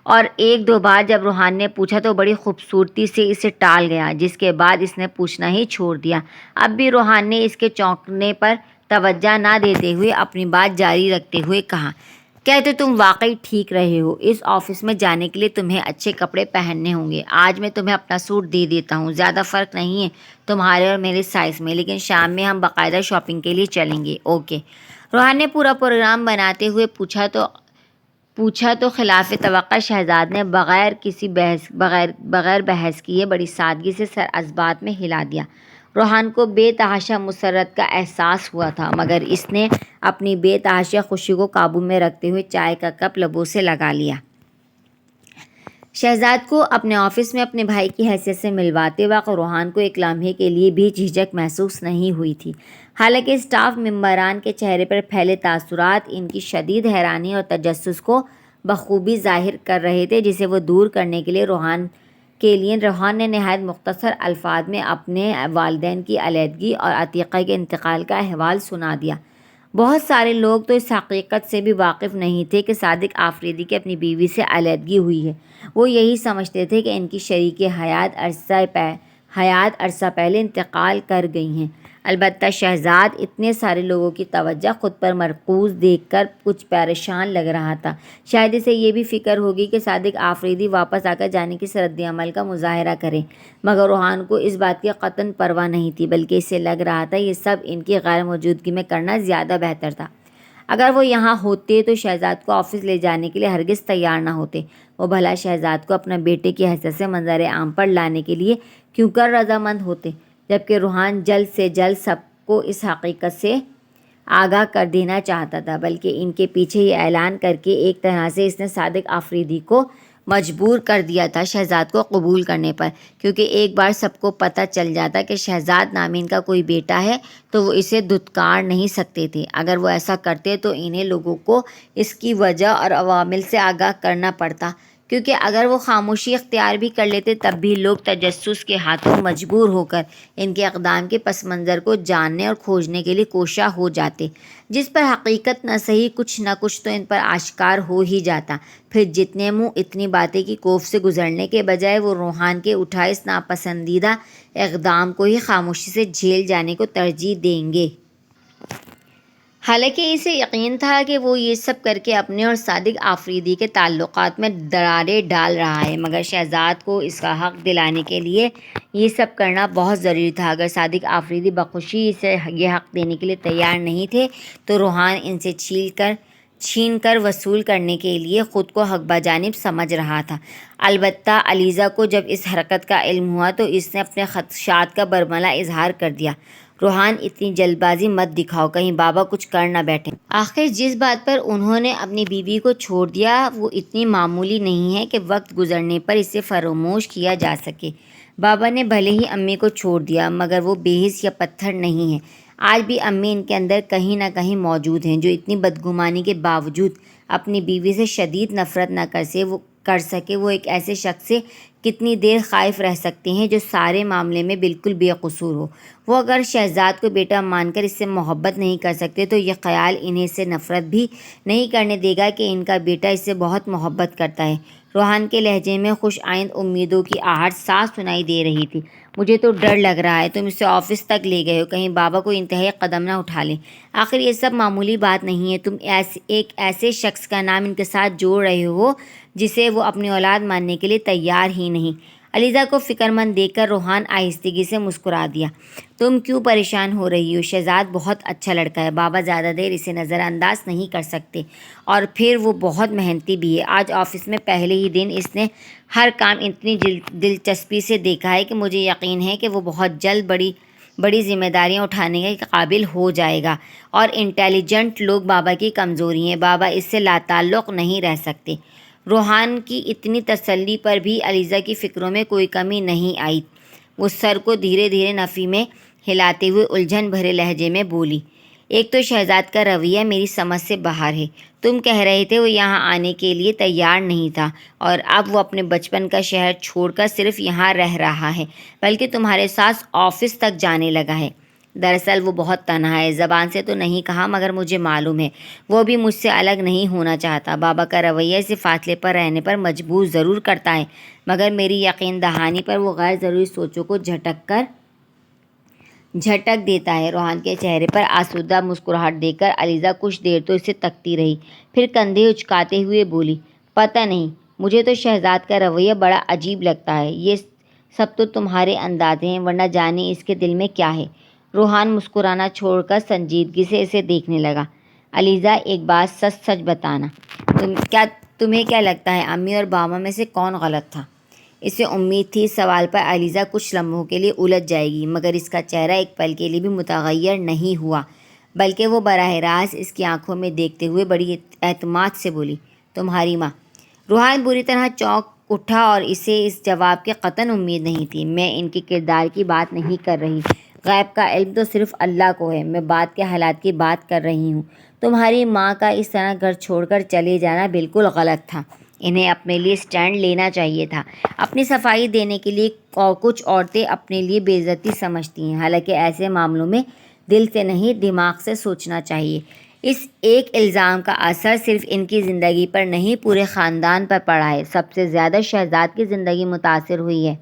اور 1-2 بار جب روحان نے پوچھا تو بڑی خوبصورتی سے اسے ٹال گیا، جس کے بعد اس نے پوچھنا ہی چھوڑ دیا۔ اب بھی روحان نے اس کے چونکنے پر توجہ نہ دیتے ہوئے اپنی بات جاری رکھتے ہوئے کہا، کیا تو تم واقعی ٹھیک رہے ہو، اس آفس میں جانے کے لیے تمہیں اچھے کپڑے پہننے ہوں گے۔ آج میں تمہیں اپنا سوٹ دے دیتا ہوں، زیادہ فرق نہیں ہے تمہارے اور میرے سائز میں، لیکن شام میں ہم باقاعدہ شاپنگ کے لیے چلیں گے، اوکے؟ روحان نے پورا پروگرام بناتے ہوئے پوچھا تو خلاف توقع شہزاد نے بغیر بحث کیے بڑی سادگی سے سر اسبات میں ہلا دیا۔ روحان کو بے تحاشا مسرت کا احساس ہوا تھا، مگر اس نے اپنی بے تحاشا خوشی کو قابو میں رکھتے ہوئے چائے کا کپ لبوں سے لگا لیا۔ شہزاد کو اپنے آفس میں اپنے بھائی کی حیثیت سے ملواتے وقت روحان کو ایک لمحے کے لیے بھی جھجک محسوس نہیں ہوئی تھی۔ حالانکہ اسٹاف ممبران کے چہرے پر پھیلے تاثرات ان کی شدید حیرانی اور تجسس کو بخوبی ظاہر کر رہے تھے، جسے وہ دور کرنے کے لیے روحان نے نہایت مختصر الفاظ میں اپنے والدین کی علیحدگی اور عتیقہ کے انتقال کا احوال سنا دیا۔ بہت سارے لوگ تو اس حقیقت سے بھی واقف نہیں تھے کہ صادق آفریدی کی اپنی بیوی سے علیحدگی ہوئی ہے۔ وہ یہی سمجھتے تھے کہ ان کی شریک حیات عرصہ پہلے انتقال کر گئی ہیں۔ البتہ شہزاد اتنے سارے لوگوں کی توجہ خود پر مرکوز دیکھ کر کچھ پریشان لگ رہا تھا۔ شاید اسے یہ بھی فکر ہوگی کہ صادق آفریدی واپس آ کر جانے کی رد عمل کا مظاہرہ کریں، مگر روحان کو اس بات کی قطعاً پرواہ نہیں تھی، بلکہ اسے لگ رہا تھا یہ سب ان کی غیر موجودگی میں کرنا زیادہ بہتر تھا۔ اگر وہ یہاں ہوتے تو شہزاد کو آفس لے جانے کے لیے ہرگز تیار نہ ہوتے۔ وہ بھلا شہزاد کو اپنے بیٹے کی حیثیت سے منظر عام پر لانے کے لیے کیوں کر رضامند ہوتے، جبکہ روحان جلد سے جلد سب کو اس حقیقت سے آگاہ کر دینا چاہتا تھا، بلکہ ان کے پیچھے یہ اعلان کر کے ایک طرح سے اس نے صادق آفریدی کو مجبور کر دیا تھا شہزاد کو قبول کرنے پر، کیونکہ ایک بار سب کو پتہ چل جاتا کہ شہزاد نامین کا کوئی بیٹا ہے تو وہ اسے دھتکار نہیں سکتے تھے۔ اگر وہ ایسا کرتے تو انہیں لوگوں کو اس کی وجہ اور عوامل سے آگاہ کرنا پڑتا، کیونکہ اگر وہ خاموشی اختیار بھی کر لیتے تب بھی لوگ تجسس کے ہاتھوں مجبور ہو کر ان کے اقدام کے پس منظر کو جاننے اور کھوجنے کے لیے کوشاں ہو جاتے، جس پر حقیقت نہ صحیح کچھ نہ کچھ تو ان پر آشکار ہو ہی جاتا۔ پھر جتنے منہ اتنی باتیں کی کوف سے گزرنے کے بجائے وہ روحان کے اٹھائے اس ناپسندیدہ اقدام کو ہی خاموشی سے جھیل جانے کو ترجیح دیں گے۔ حالانکہ اسے یقین تھا کہ وہ یہ سب کر کے اپنے اور صادق آفریدی کے تعلقات میں دراڑیں ڈال رہا ہے، مگر شہزاد کو اس کا حق دلانے کے لیے یہ سب کرنا بہت ضروری تھا۔ اگر صادق آفریدی بخوشی اسے یہ حق دینے کے لیے تیار نہیں تھے تو روحان ان سے چھین کر وصول کرنے کے لیے خود کو حق بجانب سمجھ رہا تھا۔ البتہ علیزہ کو جب اس حرکت کا علم ہوا تو اس نے اپنے خدشات کا برملا اظہار کر دیا۔ روحان اتنی جلد بازی مت دکھاؤ، کہیں بابا کچھ کر نہ بیٹھیں۔ آخر جس بات پر انہوں نے اپنی بیوی کو چھوڑ دیا وہ اتنی معمولی نہیں ہے کہ وقت گزرنے پر اسے فراموش کیا جا سکے۔ بابا نے بھلے ہی امی کو چھوڑ دیا، مگر وہ بے حس یا پتھر نہیں ہیں۔ آج بھی امی ان کے اندر کہیں نہ کہیں موجود ہیں، جو اتنی بدگمانی کے باوجود اپنی بیوی سے شدید نفرت نہ کر سکے۔ وہ ایک ایسے شخص سے کتنی دیر خائف رہ سکتے ہیں جو سارے معاملے میں بالکل بے قصور ہو۔ وہ اگر شہزاد کو بیٹا مان کر اس سے محبت نہیں کر سکتے تو یہ خیال انہیں اس سے نفرت بھی نہیں کرنے دے گا کہ ان کا بیٹا اس سے بہت محبت کرتا ہے۔ روحان کے لہجے میں خوش آئند امیدوں کی آہٹ صاف سنائی دے رہی تھی۔ مجھے تو ڈر لگ رہا ہے، تم اسے آفس تک لے گئے ہو، کہیں بابا کو انتہائی قدم نہ اٹھا لیں۔ آخر یہ سب معمولی بات نہیں ہے، تم ایک ایسے شخص کا نام ان کے ساتھ جوڑ رہے ہو جسے وہ اپنی اولاد ماننے کے لیے تیار ہی نہیں۔ علیزہ کو فکر مند دیکھ کر روحان آہستگی سے مسکرا دیا۔ تم کیوں پریشان ہو رہی ہو؟ شہزاد بہت اچھا لڑکا ہے، بابا زیادہ دیر اسے نظر انداز نہیں کر سکتے، اور پھر وہ بہت محنتی بھی ہے۔ آج آفس میں پہلے ہی دن اس نے ہر کام اتنی دلچسپی سے دیکھا ہے کہ مجھے یقین ہے کہ وہ بہت جلد بڑی ذمہ داریاں اٹھانے کے قابل ہو جائے گا۔ اور انٹیلیجنٹ لوگ بابا کی کمزوری ہیں، بابا اس سے لاتعلق نہیں رہ سکتے۔ روحان کی اتنی تسلی پر بھی علیزہ کی فکروں میں کوئی کمی نہیں آئی۔ وہ سر کو دھیرے دھیرے نفی میں ہلاتے ہوئے الجھن بھرے لہجے میں بولی، ایک تو شہزاد کا رویہ میری سمجھ سے باہر ہے۔ تم کہہ رہے تھے وہ یہاں آنے کے لیے تیار نہیں تھا، اور اب وہ اپنے بچپن کا شہر چھوڑ کر صرف یہاں رہ رہا ہے، بلکہ تمہارے ساتھ آفس تک جانے لگا ہے۔ دراصل وہ بہت تنہا ہے، زبان سے تو نہیں کہا مگر مجھے معلوم ہے وہ بھی مجھ سے الگ نہیں ہونا چاہتا۔ بابا کا رویہ اسے فاصلے پر رہنے پر مجبور ضرور کرتا ہے، مگر میری یقین دہانی پر وہ غیر ضروری سوچوں کو جھٹک دیتا ہے۔ روحان کے چہرے پر آسودہ مسکراہٹ دیکھ کر علیزہ کچھ دیر تو اسے تکتی رہی، پھر کندھے اچکاتے ہوئے بولی، پتہ نہیں، مجھے تو شہزاد کا رویہ بڑا عجیب لگتا ہے۔ یہ سب تو تمہارے اندازے ہیں، ورنہ جانے اس کے دل میں کیا ہے۔ روحان مسکرانا چھوڑ کر سنجیدگی سے اسے دیکھنے لگا۔ علیزہ ایک بات سچ سچ بتانا، تمہیں کیا لگتا ہے امی اور بابا میں سے کون غلط تھا؟ اسے امید تھی سوال پر علیزہ کچھ لمحوں کے لیے الجھ جائے گی، مگر اس کا چہرہ ایک پل کے لیے بھی متغیر نہیں ہوا، بلکہ وہ براہ راست اس کی آنکھوں میں دیکھتے ہوئے بڑی اعتماد سے بولی، تمہاری ماں۔ روحان بری طرح چونک اٹھا اور اسے اس جواب کی قطعاً امید نہیں تھی۔ میں ان کے کردار کی بات نہیں کر رہی، غیب کا علم تو صرف اللہ کو ہے، میں بعد کے حالات کی بات کر رہی ہوں۔ تمہاری ماں کا اس طرح گھر چھوڑ کر چلے جانا بالکل غلط تھا، انہیں اپنے لیے سٹینڈ لینا چاہیے تھا۔ اپنی صفائی دینے کے لیے کچھ عورتیں اپنے لیے بے عزتی سمجھتی ہیں، حالانکہ ایسے معاملوں میں دل سے نہیں دماغ سے سوچنا چاہیے۔ اس ایک الزام کا اثر صرف ان کی زندگی پر نہیں پورے خاندان پر پڑا ہے، سب سے زیادہ شہزاد کی زندگی متاثر ہوئی ہے۔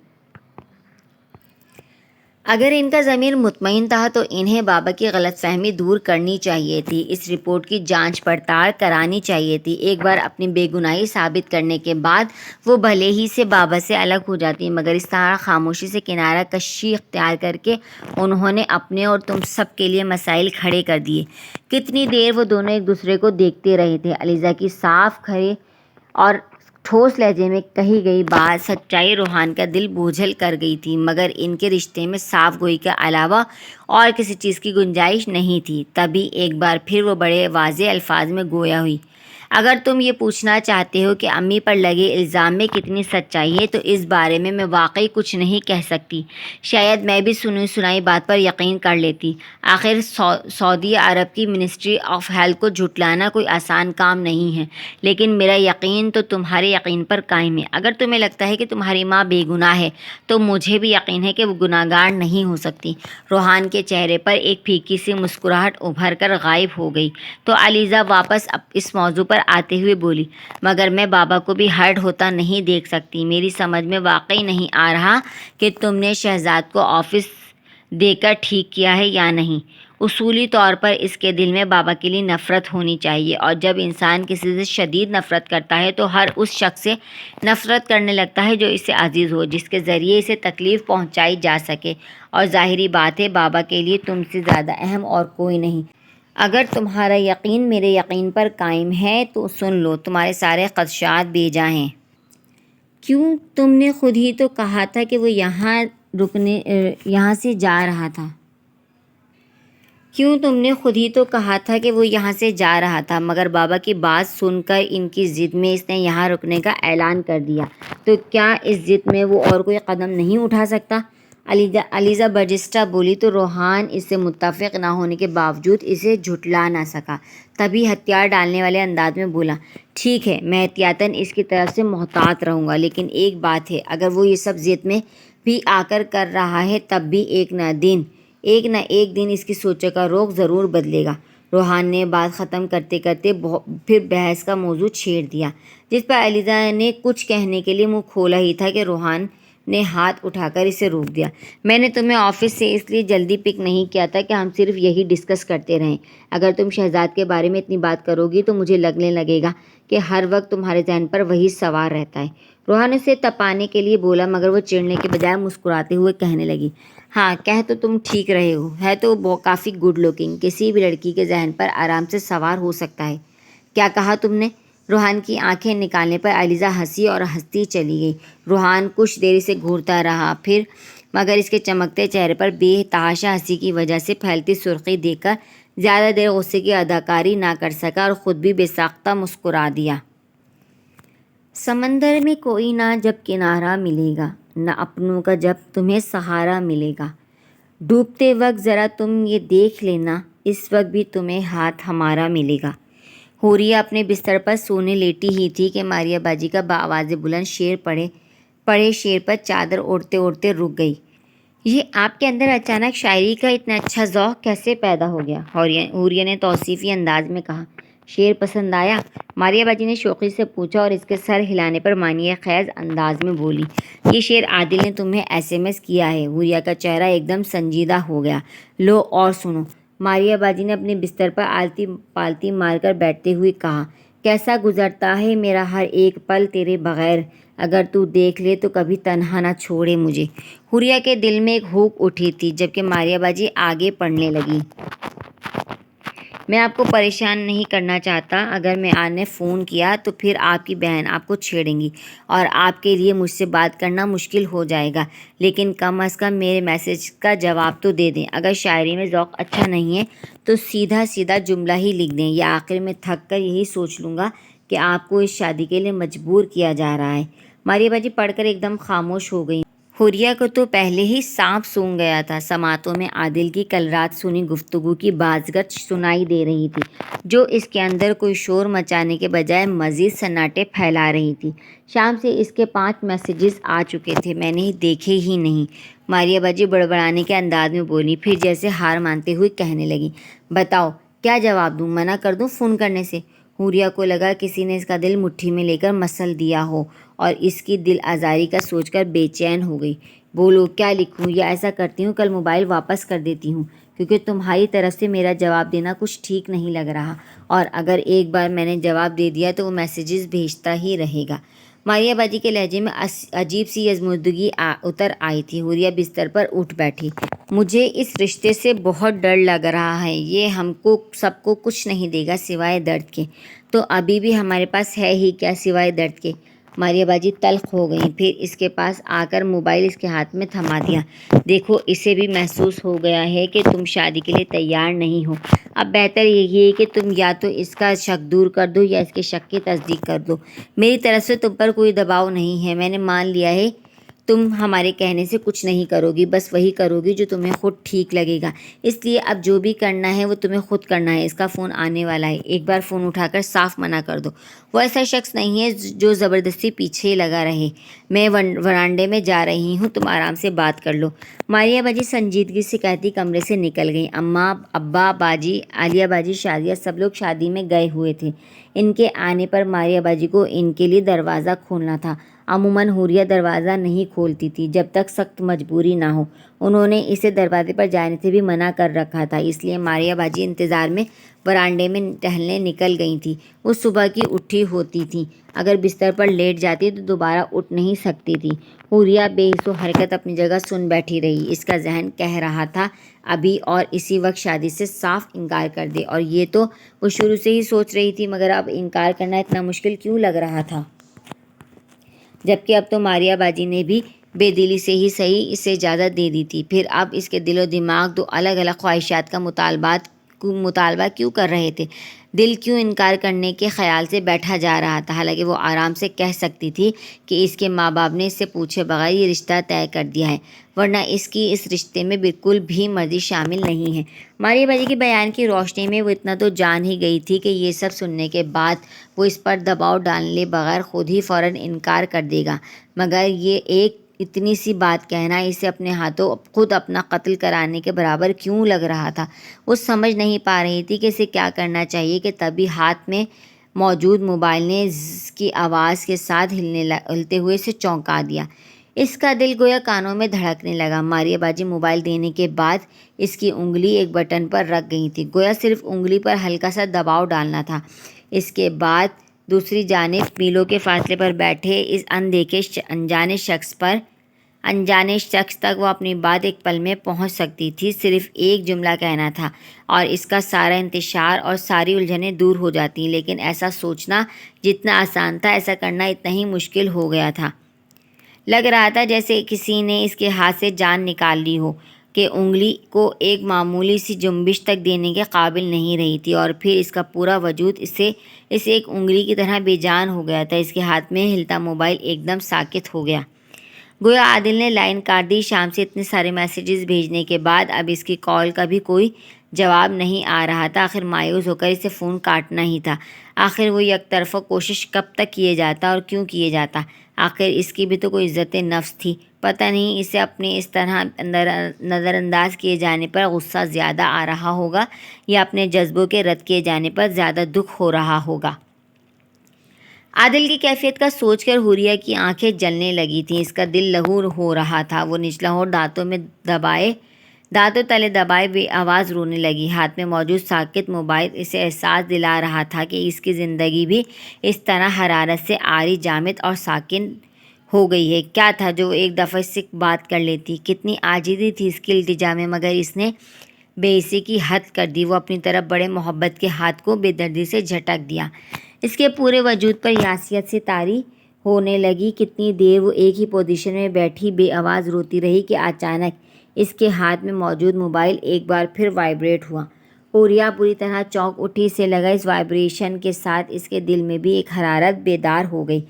اگر ان کا ضمیر مطمئن تھا تو انہیں بابا کی غلط فہمی دور کرنی چاہیے تھی، اس رپورٹ کی جانچ پڑتال کرانی چاہیے تھی۔ ایک بار اپنی بے گناہی ثابت کرنے کے بعد وہ بھلے ہی سے بابا سے الگ ہو جاتی، مگر اس طرح خاموشی سے کنارہ کشی اختیار کر کے انہوں نے اپنے اور تم سب کے لیے مسائل کھڑے کر دیے۔ کتنی دیر وہ دونوں ایک دوسرے کو دیکھتے رہے تھے۔ علیزہ کی صاف کھڑے اور ٹھوس لہجے میں کہی گئی بات سچائی روحان کا دل بوجھل کر گئی تھی، مگر ان کے رشتے میں صاف گوئی کے علاوہ اور کسی چیز کی گنجائش نہیں تھی۔ تبھی ایک بار پھر وہ بڑے واضح الفاظ میں گویا ہوئی، اگر تم یہ پوچھنا چاہتے ہو کہ امی پر لگے الزام میں کتنی سچائی ہے تو اس بارے میں واقعی کچھ نہیں کہہ سکتی۔ شاید میں بھی سنی سنائی بات پر یقین کر لیتی، آخر سعودی عرب کی منسٹری آف ہیلتھ کو جھٹلانا کوئی آسان کام نہیں ہے، لیکن میرا یقین تو تمہارے یقین پر قائم ہے۔ اگر تمہیں لگتا ہے کہ تمہاری ماں بے گناہ ہے تو مجھے بھی یقین ہے کہ وہ گناہ گار نہیں ہو سکتی۔ روحان کے چہرے پر ایک پھیکی سی مسکراہٹ ابھر کر غائب ہو گئی تو علیزہ واپس اس موضوع پر آتے ہوئے بولی، مگر میں بابا کو بھی ہرٹ ہوتا نہیں دیکھ سکتی۔ میری سمجھ میں واقعی نہیں آ رہا کہ تم نے شہزاد کو آفس دے کر ٹھیک کیا ہے یا نہیں۔ اصولی طور پر اس کے دل میں بابا کے لیے نفرت ہونی چاہیے، اور جب انسان کسی سے شدید نفرت کرتا ہے تو ہر اس شخص سے نفرت کرنے لگتا ہے جو اسے عزیز ہو، جس کے ذریعے اسے تکلیف پہنچائی جا سکے، اور ظاہری بات ہے بابا کے لیے تم سے زیادہ اہم اور کوئی نہیں۔ اگر تمہارا یقین میرے یقین پر قائم ہے تو سن لو، تمہارے سارے خدشات بے جا ہیں۔ کیوں؟ تم نے خود ہی تو کہا تھا کہ وہ یہاں سے جا رہا تھا۔ مگر بابا کی بات سن کر ان کی ضد میں اس نے یہاں رکنے کا اعلان کر دیا، تو کیا اس ضد میں وہ اور کوئی قدم نہیں اٹھا سکتا؟ علیزہ برجستہ بولی تو روحان اس سے متفق نہ ہونے کے باوجود اسے جھٹلا نہ سکا، تبھی ہتھیار ڈالنے والے انداز میں بولا، ٹھیک ہے، میں احتیاطاً اس کی طرف سے محتاط رہوں گا، لیکن ایک بات ہے، اگر وہ یہ سب ضد میں بھی آ کر رہا ہے تب بھی ایک نہ ایک دن اس کی سوچ کا رخ ضرور بدلے گا۔ روحان نے بات ختم کرتے کرتے پھر بحث کا موضوع چھیڑ دیا، جس پر علیزہ نے کچھ کہنے کے لیے منہ کھولا ہی تھا کہ روحان نے ہاتھ اٹھا کر اسے روک دیا۔ میں نے تمہیں آفس سے اس لیے جلدی پک نہیں کیا تھا کہ ہم صرف یہی ڈسکس کرتے رہیں۔ اگر تم شہزاد کے بارے میں اتنی بات کرو گی تو مجھے لگنے لگے گا کہ ہر وقت تمہارے ذہن پر وہی سوار رہتا ہے۔ روحان اسے تپانے کے لیے بولا، مگر وہ چڑھنے کے بجائے مسکراتے ہوئے کہنے لگی، ہاں، کہہ تو تم ٹھیک رہے ہو، ہے تو وہ کافی گڈ لکنگ، کسی بھی لڑکی کے ذہن پر آرام سے سوار ہو سکتا ہے۔ کیا کہا تم نے؟ روحان کی آنکھیں نکالنے پر علیزہ ہنسی اور ہنستی چلی گئی۔ روحان کچھ دیر سے گھورتا رہا، پھر مگر اس کے چمکتے چہرے پر بے تحاشا ہنسی کی وجہ سے پھیلتی سرخی دیکھ کر زیادہ دیر غصے کی اداکاری نہ کر سکا اور خود بھی بے ساختہ مسکرا دیا۔ سمندر میں کوئی نہ جب کنارہ ملے گا، نہ اپنوں کا جب تمہیں سہارا ملے گا، ڈوبتے وقت ذرا تم یہ دیکھ لینا، اس وقت بھی تمہیں ہاتھ ہمارا ملے گا۔ حوریہ اپنے بستر پر سونے لیٹی ہی تھی کہ ماریہ باجی کا بآواز بلند شعر پڑھے شعر پر چادر اوڑھتے اوڑھتے رک گئی۔ یہ آپ کے اندر اچانک شاعری کا اتنا اچھا ذوق کیسے پیدا ہو گیا؟ حوریہ نے توصیفی انداز میں کہا۔ شعر پسند آیا؟ ماریہ باجی نے شوخی سے پوچھا اور اس کے سر ہلانے پر معنی خیز انداز میں بولی، یہ شعر عادل نے تمہیں SMS کیا ہے۔ حوریہ کا چہرہ ایک دم سنجیدہ ہو گیا۔ لو اور سنو، ماریہ باجی نے اپنے بستر پر آلتی پالتی مار کر بیٹھتے ہوئے کہا، کیسا گزرتا ہے میرا ہر ایک پل تیرے بغیر، اگر تو دیکھ لے تو کبھی تنہا نہ چھوڑے مجھے۔ حوریہ کے دل میں ایک ہوک اٹھی تھی، جبکہ ماریہ باجی آگے پڑھنے لگی۔ میں آپ کو پریشان نہیں کرنا چاہتا، اگر میں آج نے فون کیا تو پھر آپ کی بہن آپ کو چھیڑیں گی اور آپ کے لیے مجھ سے بات کرنا مشکل ہو جائے گا، لیکن کم از کم میرے میسیج کا جواب تو دے دیں۔ اگر شاعری میں ذوق اچھا نہیں ہے تو سیدھا سیدھا جملہ ہی لکھ دیں، یا آخر میں تھک کر یہی سوچ لوں گا کہ آپ کو اس شادی کے لیے مجبور کیا جا رہا ہے۔ ماریہ باجی پڑھ کر ایک دم خاموش ہو گئی۔ حوریہ کو تو پہلے ہی سانپ سونگھ گیا تھا۔ سماعتوں میں عادل کی کل رات سنی گفتگو کی بازگشت سنائی دے رہی تھی، جو اس کے اندر کوئی شور مچانے کے بجائے مزید سناٹے پھیلا رہی تھی۔ شام سے اس کے 5 میسیجز آ چکے تھے، میں نے دیکھے ہی نہیں، ماریہ باجی بڑبڑانے کے انداز میں بولی، پھر جیسے ہار مانتے ہوئے کہنے لگی، بتاؤ کیا جواب دوں، منع کر دوں فون کرنے سے؟ حوریہ کو لگا کسی نے اس کا دل مٹھی میں لے کر مسل دیا ہو اور اس کی دل آزاری کا سوچ کر بے چین ہو گئی۔ بولو کیا لکھوں، یا ایسا کرتی ہوں کل موبائل واپس کر دیتی ہوں، کیونکہ تمہاری طرف سے میرا جواب دینا کچھ ٹھیک نہیں لگ رہا، اور اگر ایک بار میں نے جواب دے دیا تو وہ میسیجز بھیجتا ہی رہے گا۔ ماریہ باجی کے لہجے میں عجیب سی یزمردگی اتر آئی تھی۔ حوریہ بستر پر اٹھ بیٹھی۔ مجھے اس رشتے سے بہت ڈر لگ رہا ہے، یہ ہم کو سب کو کچھ نہیں دے گا سوائے درد کے، تو ابھی بھی ہمارے پاس ہے ہی کیا سوائے درد کے؟ ماریہ باجی تلخ ہو گئیں، پھر اس کے پاس آ کر موبائل اس کے ہاتھ میں تھما دیا۔ دیکھو اسے بھی محسوس ہو گیا ہے کہ تم شادی کے لیے تیار نہیں ہو، اب بہتر یہی ہے کہ تم یا تو اس کا شک دور کر دو یا اس کے شک کی تصدیق کر دو۔ میری طرف سے تم پر کوئی دباؤ نہیں ہے، میں نے مان لیا ہے تم ہمارے کہنے سے کچھ نہیں کرو گی، بس وہی کرو گی جو تمہیں خود ٹھیک لگے گا، اس لیے اب جو بھی کرنا ہے وہ تمہیں خود کرنا ہے۔ اس کا فون آنے والا ہے، ایک بار فون اٹھا کر صاف منع کر دو، وہ ایسا شخص نہیں ہے جو زبردستی پیچھے لگا رہے۔ میں ورانڈے میں جا رہی ہوں، تم آرام سے بات کر لو۔ ماریہ باجی سنجیدگی سے کہتی کمرے سے نکل گئیں۔ اماں، ابا، باجی، عالیہ باجی، شادیہ سب لوگ شادی میں گئے ہوئے تھے۔ ان کے آنے پر ماریہ باجی کو ان کے لیے دروازہ کھولنا تھا۔ عموماً حوریہ دروازہ نہیں کھولتی تھی جب تک سخت مجبوری نہ ہو، انہوں نے اسے دروازے پر جانے سے بھی منع کر رکھا تھا، اس لیے ماریہ باجی انتظار میں برانڈے میں ٹہلنے نکل گئی تھیں۔ وہ صبح کی اٹھی ہوتی تھیں، اگر بستر پر لیٹ جاتی تو دوبارہ اٹھ نہیں سکتی تھی۔ حوریہ بے حس و حرکت اپنی جگہ سن بیٹھی رہی۔ اس کا ذہن کہہ رہا تھا ابھی اور اسی وقت شادی سے صاف انکار کر دے، اور یہ تو وہ شروع سے ہی سوچ رہی تھی، مگر اب انکار کرنا اتنا مشکل کیوں لگ رہا تھا؟ جبکہ اب تو ماریہ باجی نے بھی بے دلی سے ہی صحیح اسے اجازت دے دی تھی، پھر اب اس کے دل و دماغ دو الگ الگ خواہشات کا مطالبہ کیوں کر رہے تھے؟ دل کیوں انکار کرنے کے خیال سے بیٹھا جا رہا تھا؟ حالانکہ وہ آرام سے کہہ سکتی تھی کہ اس کے ماں باپ نے اس سے پوچھے بغیر یہ رشتہ طے کر دیا ہے، ورنہ اس کی اس رشتے میں بالکل بھی مرضی شامل نہیں ہے۔ ماریہ باجی کے بیان کی روشنی میں وہ اتنا تو جان ہی گئی تھی کہ یہ سب سننے کے بعد وہ اس پر دباؤ ڈالے بغیر خود ہی فوراً انکار کر دے گا، مگر یہ ایک اتنی سی بات کہنا اسے اپنے ہاتھوں خود اپنا قتل کرانے کے برابر کیوں لگ رہا تھا؟ وہ سمجھ نہیں پا رہی تھی کہ اسے کیا کرنا چاہیے کہ تبھی ہاتھ میں موجود موبائل نے ز کی آواز کے ساتھ ہلتے ہوئے اسے چونکا دیا۔ اس کا دل گویا کانوں میں دھڑکنے لگا۔ ماریہ باجی موبائل دینے کے بعد اس کی انگلی ایک بٹن پر رکھ گئی تھی، گویا صرف انگلی پر ہلکا سا دباؤ ڈالنا تھا۔ اس کے بعد دوسری جانب میلوں کے فاصلے پر بیٹھے اس اندیکھے انجانے شخص تک وہ اپنی بات ایک پل میں پہنچ سکتی تھی، صرف ایک جملہ کہنا تھا اور اس کا سارا انتشار اور ساری الجھنیں دور ہو جاتی، لیکن ایسا سوچنا جتنا آسان تھا ایسا کرنا اتنا ہی مشکل ہو گیا تھا۔ لگ رہا تھا جیسے کسی نے اس کے ہاتھ سے جان نکال لی ہو، کہ انگلی کو ایک معمولی سی جنبش تک دینے کے قابل نہیں رہی تھی، اور پھر اس کا پورا وجود اسے ایک انگلی کی طرح بے جان ہو گیا تھا۔ اس کے ہاتھ میں ہلتا موبائل ایک دم ساکت ہو گیا، گویا عادل نے لائن کاٹ دی۔ شام سے اتنے سارے میسیجز بھیجنے کے بعد اب اس کی کال کا بھی کوئی جواب نہیں آ رہا تھا۔ آخر مایوس ہو کر اسے فون کاٹنا ہی تھا۔ آخر وہ یک طرفہ کوشش کب تک کیے جاتا اور کیوں کیے جاتا؟ آخر اس کی بھی تو کوئی عزت نفس تھی۔ پتہ نہیں اسے اپنے اس طرح نظر انداز کیے جانے پر غصہ زیادہ آ رہا ہوگا یا اپنے جذبوں کے رد کیے جانے پر زیادہ دکھ ہو رہا ہوگا۔ عادل کی کیفیت کا سوچ کر حوریہ کی آنکھیں جلنے لگی تھیں، اس کا دل لہو ہو رہا تھا۔ وہ نچلا ہونٹ دانتوں تلے دبائے بے آواز رونے لگی۔ ہاتھ میں موجود ساکت موبائل اسے احساس دلا رہا تھا کہ اس کی زندگی بھی اس طرح حرارت سے عاری جامد اور ساکن ہو گئی ہے۔ کیا تھا جو ایک دفعہ اس سے بات کر لیتی؟ کتنی عاجزی تھی اس کی التجا میں، مگر اس نے بے حسی کی حد کر دی۔ وہ اپنی طرف بڑے محبت کے ہاتھ کو بے دردی سے جھٹک دیا۔ اس کے پورے وجود پر یاسیت سے طاری ہونے لگی۔ کتنی دیر وہ ایک ہی پوزیشن میں بیٹھی بے آواز روتی رہی کہ اچانک اس کے ہاتھ میں موجود موبائل ایک بار پھر وائبریٹ ہوا۔ حوریہ بری طرح چونک اٹھی۔ اسے لگا اس وائبریشن کے ساتھ اس کے دل میں بھی ایک حرارت بیدار ہو گئی۔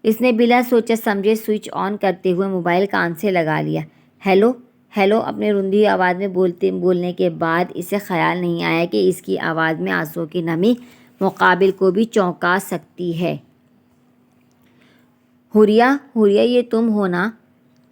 اس نے بلا سوچا سمجھے سوئچ آن کرتے ہوئے موبائل کان سے لگا لیا۔ ہیلو ہیلو اپنے روندھی آواز میں بولنے کے بعد اسے خیال نہیں آیا کہ اس کی آواز میں آنسوؤں کی نمی مقابل کو بھی چونکا سکتی ہے۔ حوریہ یہ تم ہو نا؟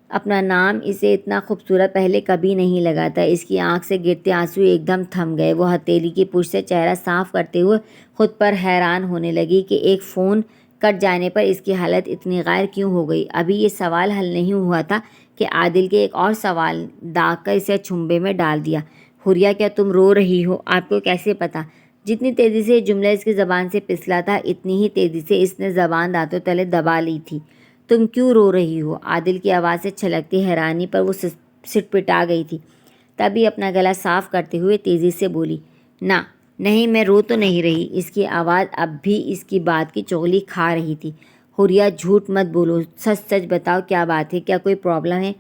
اپنا نام اسے اتنا خوبصورت پہلے کبھی نہیں لگا تھا۔ اس کی آنکھ سے گرتے آنسو ایک دم تھم گئے۔ وہ ہتھیلی کی پشت سے چہرہ صاف کرتے ہوئے خود پر حیران ہونے لگی کہ ایک فون کٹ جانے پر اس کی حالت اتنی غیر کیوں ہو گئی۔ ابھی یہ سوال حل نہیں ہوا تھا کہ عادل کے ایک اور سوال داغ کر اسے چنبے میں ڈال دیا۔ حوریہ کیا تم رو رہی ہو؟ آپ کو کیسے پتا؟ جتنی تیزی سے یہ جملہ اس کی زبان سے پھسلا تھا اتنی ہی تیزی سے اس نے زبان دانتوں تلے دبا لی تھی۔ تم کیوں رو رہی ہو؟ عادل کی آواز سے چھلکتی حیرانی پر وہ سٹپٹا گئی تھی۔ تبھی اپنا گلا صاف کرتے ہوئے تیزی سے بولی، نہیں میں رو تو نہیں رہی۔ اس کی آواز اب بھی اس کی بات کی چغلی کھا رہی تھی۔ حوریہ جھوٹ مت بولو، سچ سچ بتاؤ کیا بات ہے، کیا کوئی پرابلم ہے؟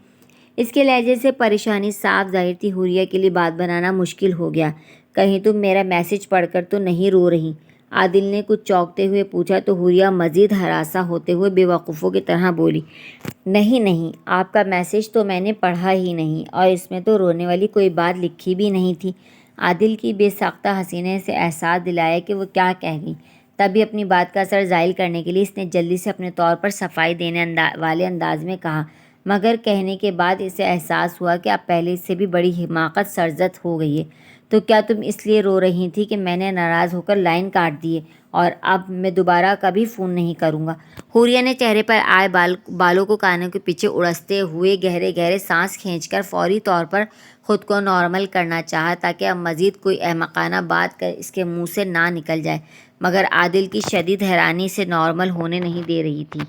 اس کے لہجے سے پریشانی صاف ظاہر تھی۔ حوریہ کے لیے بات بنانا مشکل ہو گیا۔ کہیں تم میرا میسج پڑھ کر تو نہیں رو رہی؟ عادل نے کچھ چونکتے ہوئے پوچھا تو حوریہ مزید ہراساں ہوتے ہوئے بے وقوفوں کی طرح بولی، نہیں آپ کا میسج تو میں نے پڑھا ہی نہیں، اور اس میں تو رونے والی کوئی بات لکھی بھی نہیں تھی۔ عادل کی بے ساختہ ہنسی نے اسے احساس دلایا کہ وہ کیا کہہ گئی۔ تبھی اپنی بات کا اثر زائل کرنے کے لیے اس نے جلدی سے اپنے طور پر صفائی دینے والے انداز میں کہا، مگر کہنے کے بعد اسے احساس ہوا کہ اب پہلے سے بھی بڑی حماقت سرزد ہو گئی ہے۔ تو کیا تم اس لیے رو رہی تھی کہ میں نے ناراض ہو کر لائن کاٹ دی ہے اور اب میں دوبارہ کبھی فون نہیں کروں گا؟ حوریہ نے چہرے پر آئے بالوں کو کانوں کے پیچھے اڑستے ہوئے گہرے سانس کھینچ کر فوری طور پر خود کو نارمل کرنا چاہا تاکہ اب مزید کوئی احمقانہ بات اس کے منہ سے نہ نکل جائے، مگر عادل کی شدید حیرانی اسے نارمل ہونے نہیں دے رہی تھی۔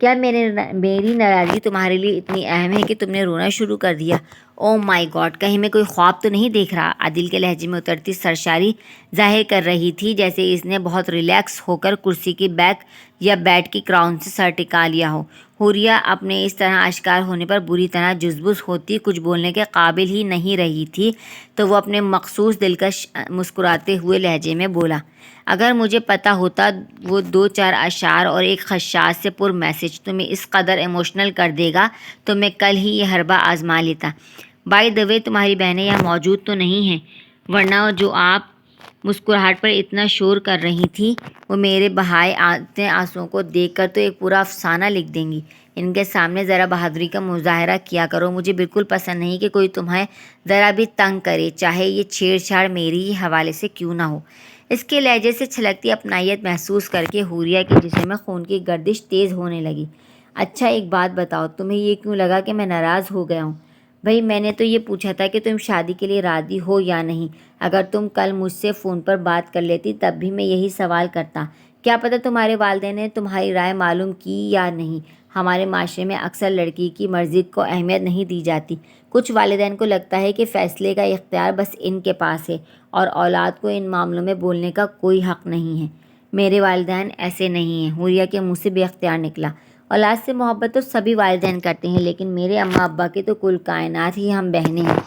کیا میری ناراضگی تمہارے لیے اتنی اہم ہے کہ تم نے رونا شروع کر دیا؟ او مائی گاڈ، کہیں میں کوئی خواب تو نہیں دیکھ رہا؟ عادل کے لہجے میں اترتی سرشاری ظاہر کر رہی تھی جیسے اس نے بہت ریلیکس ہو کر کرسی کی بیک یا بیٹ کی کراؤن سے سر ٹکا لیا ہو۔ حوریہ اپنے اس طرح اشکار ہونے پر بری طرح جزبز ہوتی کچھ بولنے کے قابل ہی نہیں رہی تھی تو وہ اپنے مخصوص دلکش مسکراتے ہوئے لہجے میں بولا، اگر مجھے پتہ ہوتا وہ 2-4 اشعار اور ایک خشاش سے پر میسج تمہیں اس قدر ایموشنل کر دے گا تو میں کل ہی یہ حربہ آزما لیتا۔ بائی دی وے تمہاری بہنیں یہاں موجود تو نہیں ہیں، ورنہ جو آپ مسکراہٹ پر اتنا شور کر رہی تھیں وہ میرے بہائے آتے آنسوؤں کو دیکھ کر تو ایک پورا افسانہ لکھ دیں گی۔ ان کے سامنے ذرا بہادری کا مظاہرہ کیا کرو۔ مجھے بالکل پسند نہیں کہ کوئی تمہیں ذرا بھی تنگ کرے، چاہے یہ چھیڑ چھاڑ میری ہی حوالے سے کیوں نہ ہو۔ اس کے لہجے سے چھلکتی اپنائیت محسوس کر کے حوریہ کے جسم میں خون کی گردش تیز ہونے لگی۔ اچھا ایک بات بتاؤ، تمہیں یہ کیوں لگا کہ میں ناراض ہو گیا ہوں؟ بھئی میں نے تو یہ پوچھا تھا کہ تم شادی کے لیے راضی ہو یا نہیں۔ اگر تم کل مجھ سے فون پر بات کر لیتی تب بھی میں یہی سوال کرتا۔ کیا پتہ تمہارے والدین نے تمہاری رائے معلوم کی یا نہیں۔ ہمارے معاشرے میں اکثر لڑکی کی مرضی کو اہمیت نہیں دی جاتی۔ کچھ والدین کو لگتا ہے کہ فیصلے کا اختیار بس ان کے پاس ہے اور اولاد کو ان معاملوں میں بولنے کا کوئی حق نہیں ہے۔ میرے والدین ایسے نہیں ہیں۔ حوریہ کے منہ سے بے اختیار نکلا، اولاد سے محبت تو سبھی والدین کرتے ہیں، لیکن میرے اماں ابا کی تو کل کائنات ہی ہم بہنیں ہیں۔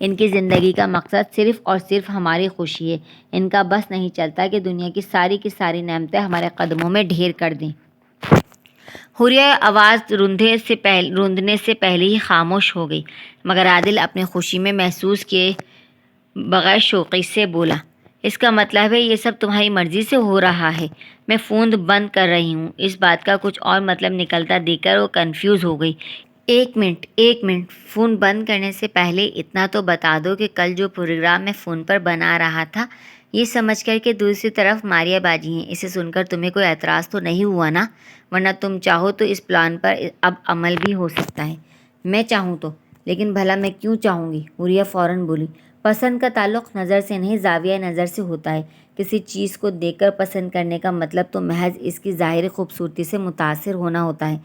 ان کی زندگی کا مقصد صرف اور صرف ہماری خوشی ہے۔ ان کا بس نہیں چلتا کہ دنیا کی ساری نعمتیں ہمارے قدموں میں ڈھیر کر دیں۔ حوریہ آواز روندنے سے پہلے ہی خاموش ہو گئی، مگر عادل اپنی خوشی میں محسوس کیے بغیر شوقی سے بولا، اس کا مطلب ہے یہ سب تمہاری مرضی سے ہو رہا ہے؟ میں فون بند کر رہی ہوں۔ اس بات کا کچھ اور مطلب نکلتا دیکھ کر وہ کنفیوز ہو گئی۔ ایک منٹ، فون بند کرنے سے پہلے اتنا تو بتا دو کہ کل جو پروگرام میں فون پر بنا رہا تھا یہ سمجھ کر کہ دوسری طرف ماریہ باجی ہیں، اسے سن کر تمہیں کوئی اعتراض تو نہیں ہوا نا؟ ورنہ تم چاہو تو اس پلان پر اب عمل بھی ہو سکتا ہے۔ میں چاہوں تو؟ لیکن بھلا میں کیوں چاہوں گی؟ حوریہ فوراً بولی، پسند کا تعلق نظر سے نہیں زاویہ نظر سے ہوتا ہے۔ کسی چیز کو دیکھ کر پسند کرنے کا مطلب تو محض اس کی ظاہری خوبصورتی سے متاثر ہونا ہوتا ہے۔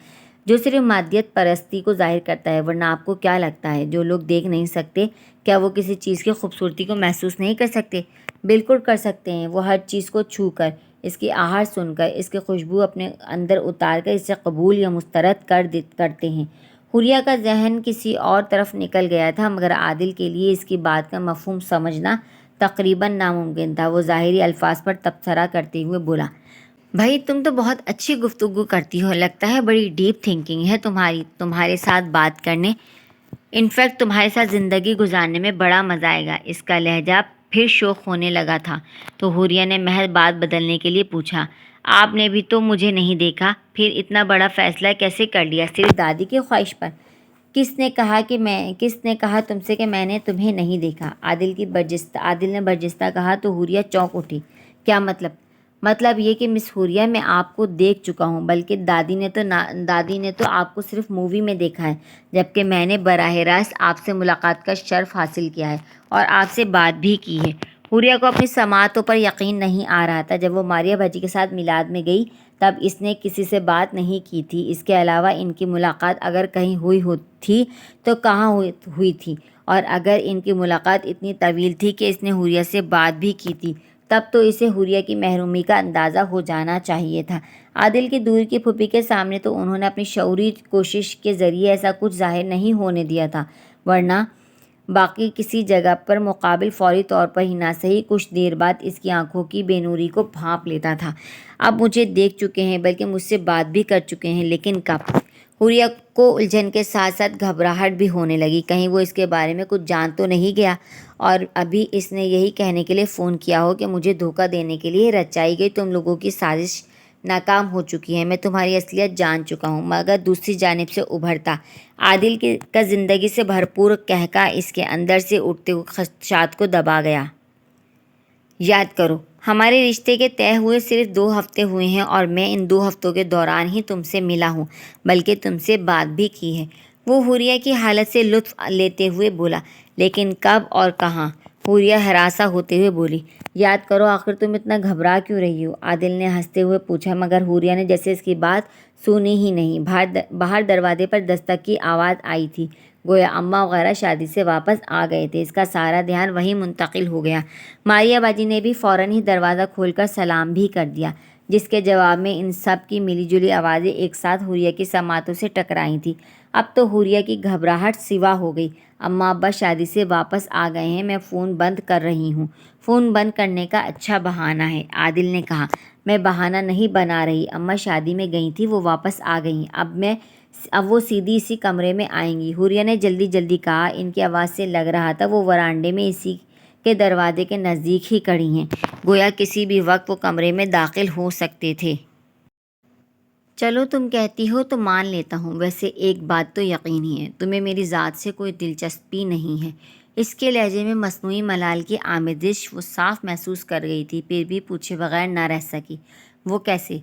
جو صرف مادیت پرستی کو ظاہر کرتا ہے۔ ورنہ آپ کو کیا لگتا ہے جو لوگ دیکھ نہیں سکتے، کیا وہ کسی چیز کی خوبصورتی کو محسوس نہیں کر سکتے؟ بالکل کر سکتے ہیں۔ وہ ہر چیز کو چھو کر، اس کی آہٹ سن کر، اس کی خوشبو اپنے اندر اتار کر اسے قبول یا مسترد کرتے ہیں۔ حوریہ کا ذہن کسی اور طرف نکل گیا تھا، مگر عادل کے لیے اس کی بات کا مفہوم سمجھنا تقریباً ناممکن تھا۔ وہ ظاہری الفاظ پر تبصرہ کرتے ہوئے بولا، بھائی تم تو بہت اچھی گفتگو کرتی ہو، لگتا ہے بڑی ڈیپ تھنکنگ ہے تمہارے ساتھ بات کرنے، انفیکٹ تمہارے ساتھ زندگی گزارنے میں بڑا مزہ آئے گا۔ اس کا لہجہ پھر شوخ ہونے لگا تھا تو حوریہ نے محض بات بدلنے کے لیے پوچھا، آپ نے بھی تو مجھے نہیں دیکھا، پھر اتنا بڑا فیصلہ کیسے کر لیا صرف دادی کی خواہش پر؟ کس نے کہا تم سے کہ میں نے تمہیں نہیں دیکھا؟ عادل نے برجستہ کہا تو حوریہ چونک اٹھی۔ کیا مطلب؟ مطلب یہ کہ مس حوریہ میں آپ کو دیکھ چکا ہوں، بلکہ دادی نے تو آپ کو صرف مووی میں دیکھا ہے، جبکہ میں نے براہ راست آپ سے ملاقات کا شرف حاصل کیا ہے اور آپ سے بات بھی کی ہے۔ حوریہ کو اپنی سماعتوں پر یقین نہیں آ رہا تھا۔ جب وہ ماریہ باجی کے ساتھ میلاد میں گئی تب اس نے کسی سے بات نہیں کی تھی۔ اس کے علاوہ ان کی ملاقات اگر کہیں ہوئی تھی تو کہاں ہوئی تھی، اور اگر ان کی ملاقات اتنی طویل تھی کہ اس نے حوریہ سے بات بھی کی تھی، تب تو اسے حوریہ کی محرومی کا اندازہ ہو جانا چاہیے تھا۔ عادل کی دور کی پھوپھی کے سامنے تو انہوں نے اپنی شعوری کوشش کے ذریعے ایسا کچھ ظاہر نہیں ہونے دیا تھا، ورنہ باقی کسی جگہ پر مقابل فوری طور پر ہی نہ صحیح کچھ دیر بعد اس کی آنکھوں کی بے نوری کو بھانپ لیتا تھا۔ اب مجھے دیکھ چکے ہیں، بلکہ مجھ سے بات بھی کر چکے ہیں، لیکن کب؟ حوریہ کو الجھن کے ساتھ ساتھ گھبراہٹ بھی ہونے لگی۔ کہیں وہ اس کے بارے میں کچھ جان تو نہیں گیا اور ابھی اس نے یہی کہنے کے لیے فون کیا ہو کہ مجھے دھوکہ دینے کے لیے رچائی گئی تم لوگوں کی سازش ناکام ہو چکی ہے، میں تمہاری اصلیت جان چکا ہوں۔ مگر دوسری جانب سے ابھرتا عادل کا زندگی سے بھرپور قہقہ اس کے اندر سے اٹھتے ہوئے خدشات کو دبا گیا۔ یاد کرو، ہمارے رشتے کے طے ہوئے صرف 2 ہفتے ہوئے ہیں اور میں ان 2 ہفتوں کے دوران ہی تم سے ملا ہوں، بلکہ تم سے بات بھی کی ہے۔ وہ حوریہ کی حالت سے لطف لیتے ہوئے بولا، لیکن کب اور کہاں؟ حوریہ ہراساں ہوتے ہوئے بولی، یاد کرو، آخر تم اتنا گھبرا کیوں رہی ہو؟ عادل نے ہنستے ہوئے پوچھا، مگر حوریہ نے جیسے اس کی بات سنی ہی نہیں۔ باہر دروازے پر دستک کی آواز آئی تھی، گویا اماں وغیرہ شادی سے واپس آ گئے تھے۔ اس کا سارا دھیان وہیں منتقل ہو گیا۔ ماریہ باجی نے بھی فوراً ہی دروازہ کھول کر سلام بھی کر دیا، جس کے جواب میں ان سب کی ملی جلی آوازیں ایک ساتھ حوریہ کی سماعتوں سے ٹکرائی تھیں۔ اب تو حوریہ کی گھبراہٹ سوا ہو گئی۔ اماں ابا شادی سے واپس آ گئے ہیں، میں فون بند کر رہی ہوں۔ فون بند کرنے کا اچھا بہانہ ہے، عادل نے کہا۔ میں بہانہ نہیں بنا رہی، اماں شادی میں گئی تھیں، وہ واپس آ گئیں، اب وہ سیدھی اسی کمرے میں آئیں گی، حوریہ نے جلدی کہا۔ ان کی آواز سے لگ رہا تھا وہ ورانڈے میں اسی کے دروازے کے نزدیک ہی کھڑی ہیں، گویا کسی بھی وقت وہ کمرے میں داخل ہو سکتے تھے۔ چلو تم کہتی ہو تو مان لیتا ہوں، ویسے ایک بات تو یقینی ہے، تمہیں میری ذات سے کوئی دلچسپی نہیں ہے۔ اس کے لہجے میں مصنوعی ملال کی آمیزش وہ صاف محسوس کر گئی تھی، پھر بھی پوچھے بغیر نہ رہ سکی۔ وہ کیسے؟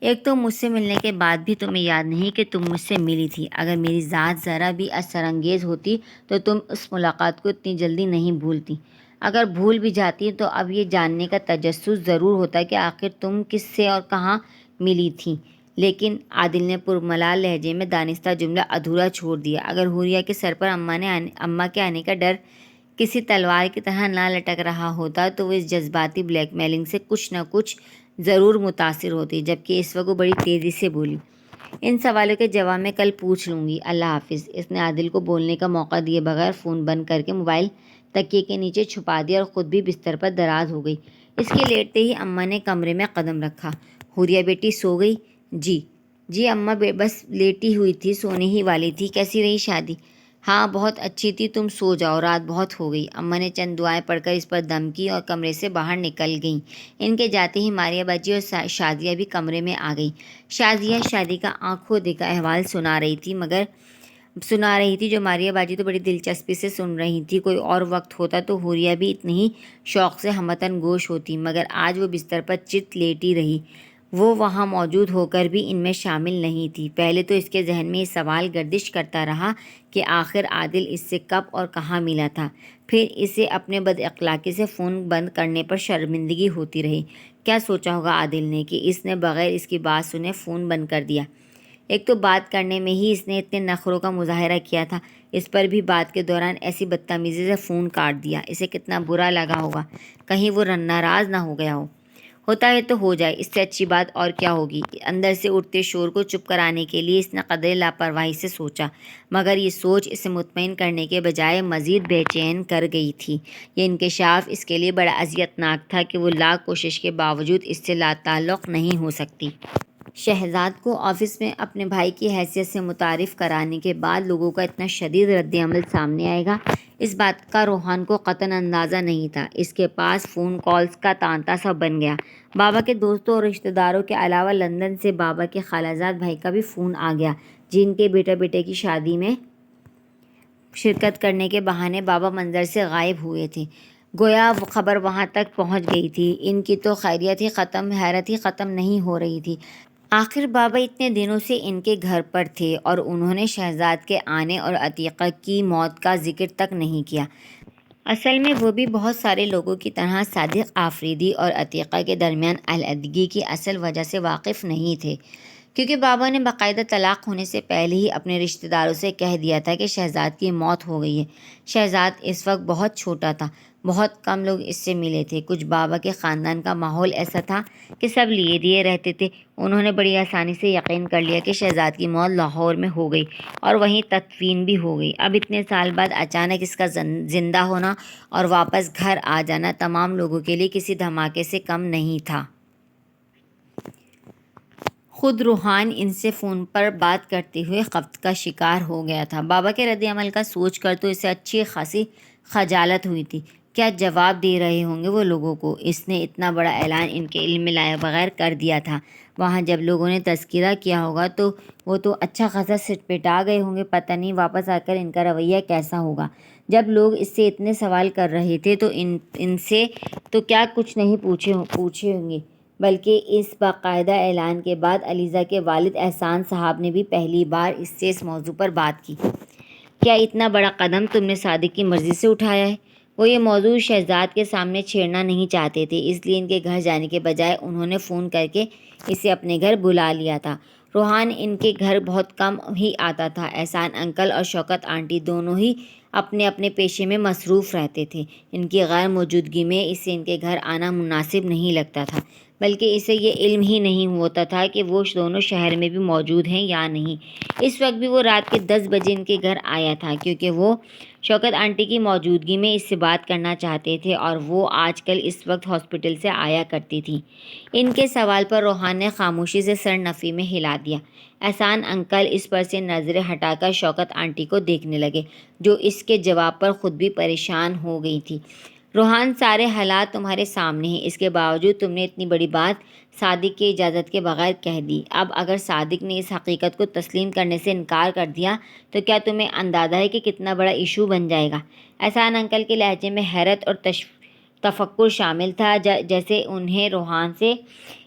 ایک تو مجھ سے ملنے کے بعد بھی تمہیں یاد نہیں کہ تم مجھ سے ملی تھی۔ اگر میری ذات ذرا بھی اثر انگیز ہوتی تو تم اس ملاقات کو اتنی جلدی نہیں بھولتی۔ اگر بھول بھی جاتی تو اب یہ جاننے کا تجسس ضرور ہوتا کہ آخر تم کس سے اور کہاں ملی تھیں۔ لیکن عادل نے پرملال لہجے میں دانستہ جملہ ادھورا چھوڑ دیا۔ اگر حوریہ کے سر پر اماں کے آنے کا ڈر کسی تلوار کی طرح نہ لٹک رہا ہوتا تو وہ اس جذباتی بلیک میلنگ سے کچھ نہ کچھ ضرور متاثر ہوتی، جبکہ اس وقت وہ بڑی تیزی سے بولی، ان سوالوں کے جواب میں کل پوچھ لوں گی، اللہ حافظ۔ اس نے عادل کو بولنے کا موقع دیے بغیر فون بند کر کے موبائل تکیے کے نیچے چھپا دیا اور خود بھی بستر پر دراز ہو گئی۔ اس کے لیٹتے ہی اماں نے کمرے میں قدم رکھا۔ حوریہ بیٹی سو گئی؟ جی اماں بس لیٹی ہوئی تھی، سونے ہی والی تھی۔ کیسی رہی شادی؟ ہاں بہت اچھی تھی، تم سو جاؤ، رات بہت ہو گئی۔ اماں نے چند دعائیں پڑھ کر اس پر دم کی اور کمرے سے باہر نکل گئیں۔ ان کے جاتے ہی ماریہ باجی اور شادیہ بھی کمرے میں آ گئیں۔ شادیہ شادی کا آنکھوں دیکھا احوال سنا رہی تھی جو ماریہ باجی تو بڑی دلچسپی سے سن رہی تھی۔ کوئی اور وقت ہوتا تو حوریہ بھی اتنی ہی شوق سے ہموطن گوش ہوتی، مگر آج وہ بستر پر چت لیٹی رہی، وہ وہاں موجود ہو کر بھی ان میں شامل نہیں تھی۔ پہلے تو اس کے ذہن میں یہ سوال گردش کرتا رہا کہ آخر عادل اس سے کب اور کہاں ملا تھا، پھر اسے اپنے بد اخلاقی سے فون بند کرنے پر شرمندگی ہوتی رہی۔ کیا سوچا ہوگا عادل نے کہ اس نے بغیر اس کی بات سنے فون بند کر دیا؟ ایک تو بات کرنے میں ہی اس نے اتنے نخروں کا مظاہرہ کیا تھا، اس پر بھی بات کے دوران ایسی بدتمیزی سے فون کاٹ دیا۔ اسے کتنا برا لگا ہوگا، کہیں وہ ناراض نہ ہو گیا ہو۔ ہوتا ہے تو ہو جائے، اس سے اچھی بات اور کیا ہوگی۔ اندر سے اٹھتے شور کو چپ کرانے کے لیے اس نے قدرے لاپرواہی سے سوچا، مگر یہ سوچ اسے مطمئن کرنے کے بجائے مزید بے چین کر گئی تھی۔ یہ انکشاف اس کے لیے بڑا اذیت ناک تھا کہ وہ لاکھ کوشش کے باوجود اس سے لاتعلق نہیں ہو سکتی۔ شہزاد کو آفس میں اپنے بھائی کی حیثیت سے متعارف کرانے کے بعد لوگوں کا اتنا شدید رد عمل سامنے آئے گا، اس بات کا روحان کو قطعاً اندازہ نہیں تھا۔ اس کے پاس فون کالز کا تانتا سا بن گیا۔ بابا کے دوستوں اور رشتہ داروں کے علاوہ لندن سے بابا کے خالہ زاد بھائی کا بھی فون آ گیا، جن کے بیٹے کی شادی میں شرکت کرنے کے بہانے بابا منظر سے غائب ہوئے تھے۔ گویا وہ خبر وہاں تک پہنچ گئی تھی۔ ان کی تو خیریت ہی ختم، حیرت ہی ختم نہیں ہو رہی تھی۔ آخر بابا اتنے دنوں سے ان کے گھر پر تھے اور انہوں نے شہزاد کے آنے اور عتیقہ کی موت کا ذکر تک نہیں کیا۔ اصل میں وہ بھی بہت سارے لوگوں کی طرح صادق آفریدی اور عتیقہ کے درمیان علیحدگی کی اصل وجہ سے واقف نہیں تھے، کیونکہ بابا نے باقاعدہ طلاق ہونے سے پہلے ہی اپنے رشتہ داروں سے کہہ دیا تھا کہ شہزاد کی موت ہو گئی ہے۔ شہزاد اس وقت بہت چھوٹا تھا، بہت کم لوگ اس سے ملے تھے۔ کچھ بابا کے خاندان کا ماحول ایسا تھا کہ سب لیے دیے رہتے تھے۔ انہوں نے بڑی آسانی سے یقین کر لیا کہ شہزاد کی موت لاہور میں ہو گئی اور وہیں تدفین بھی ہو گئی۔ اب اتنے سال بعد اچانک اس کا زندہ ہونا اور واپس گھر آ جانا تمام لوگوں کے لیے کسی دھماکے سے کم نہیں تھا۔ خود روحان ان سے فون پر بات کرتے ہوئے خفت کا شکار ہو گیا تھا۔ بابا کے رد عمل کا سوچ کر تو اسے اچھی خاصی خجالت ہوئی تھی۔ کیا جواب دے رہے ہوں گے وہ لوگوں کو؟ اس نے اتنا بڑا اعلان ان کے علم میں لائے بغیر کر دیا تھا۔ وہاں جب لوگوں نے تذکرہ کیا ہوگا تو وہ تو اچھا خاصا سٹپٹا گئے ہوں گے۔ پتہ نہیں واپس آ کر ان کا رویہ کیسا ہوگا۔ جب لوگ اس سے اتنے سوال کر رہے تھے تو ان سے تو کیا کچھ نہیں پوچھے ہوں گے، بلکہ اس باقاعدہ اعلان کے بعد علیزہ کے والد احسان صاحب نے بھی پہلی بار اس سے اس موضوع پر بات کی۔ کیا اتنا بڑا قدم تم نے صادق کی مرضی سے اٹھایا ہے؟ وہ یہ موضوع شہزاد کے سامنے چھیڑنا نہیں چاہتے تھے، اس لیے ان کے گھر جانے کے بجائے انہوں نے فون کر کے اسے اپنے گھر بلا لیا تھا۔ روحان ان کے گھر بہت کم ہی آتا تھا۔ احسان انکل اور شوکت آنٹی دونوں ہی اپنے اپنے پیشے میں مصروف رہتے تھے۔ ان کی غیر موجودگی میں اسے ان کے گھر آنا مناسب نہیں لگتا تھا، بلکہ اسے یہ علم ہی نہیں ہوتا تھا کہ وہ دونوں شہر میں بھی موجود ہیں یا نہیں۔ اس وقت بھی وہ رات کے 10 بجے ان کے گھر آیا تھا، کیونکہ وہ شوکت آنٹی کی موجودگی میں اس سے بات کرنا چاہتے تھے اور وہ آج کل اس وقت ہاسپٹل سے آیا کرتی تھی۔ ان کے سوال پر روحان نے خاموشی سے سر نفی میں ہلا دیا۔ احسان انکل اس پر سے نظریں ہٹا کر شوکت آنٹی کو دیکھنے لگے، جو اس کے جواب پر خود بھی پریشان ہو گئی تھی۔ روحان، سارے حالات تمہارے سامنے ہیں، اس کے باوجود تم نے اتنی بڑی بات صادق کی اجازت کے بغیر کہہ دی۔ اب اگر صادق نے اس حقیقت کو تسلیم کرنے سے انکار کر دیا تو کیا تمہیں اندازہ ہے کہ کتنا بڑا ایشو بن جائے گا؟ احسان انکل کے لہجے میں حیرت اور تفکر شامل تھا، جیسے انہیں روحان سے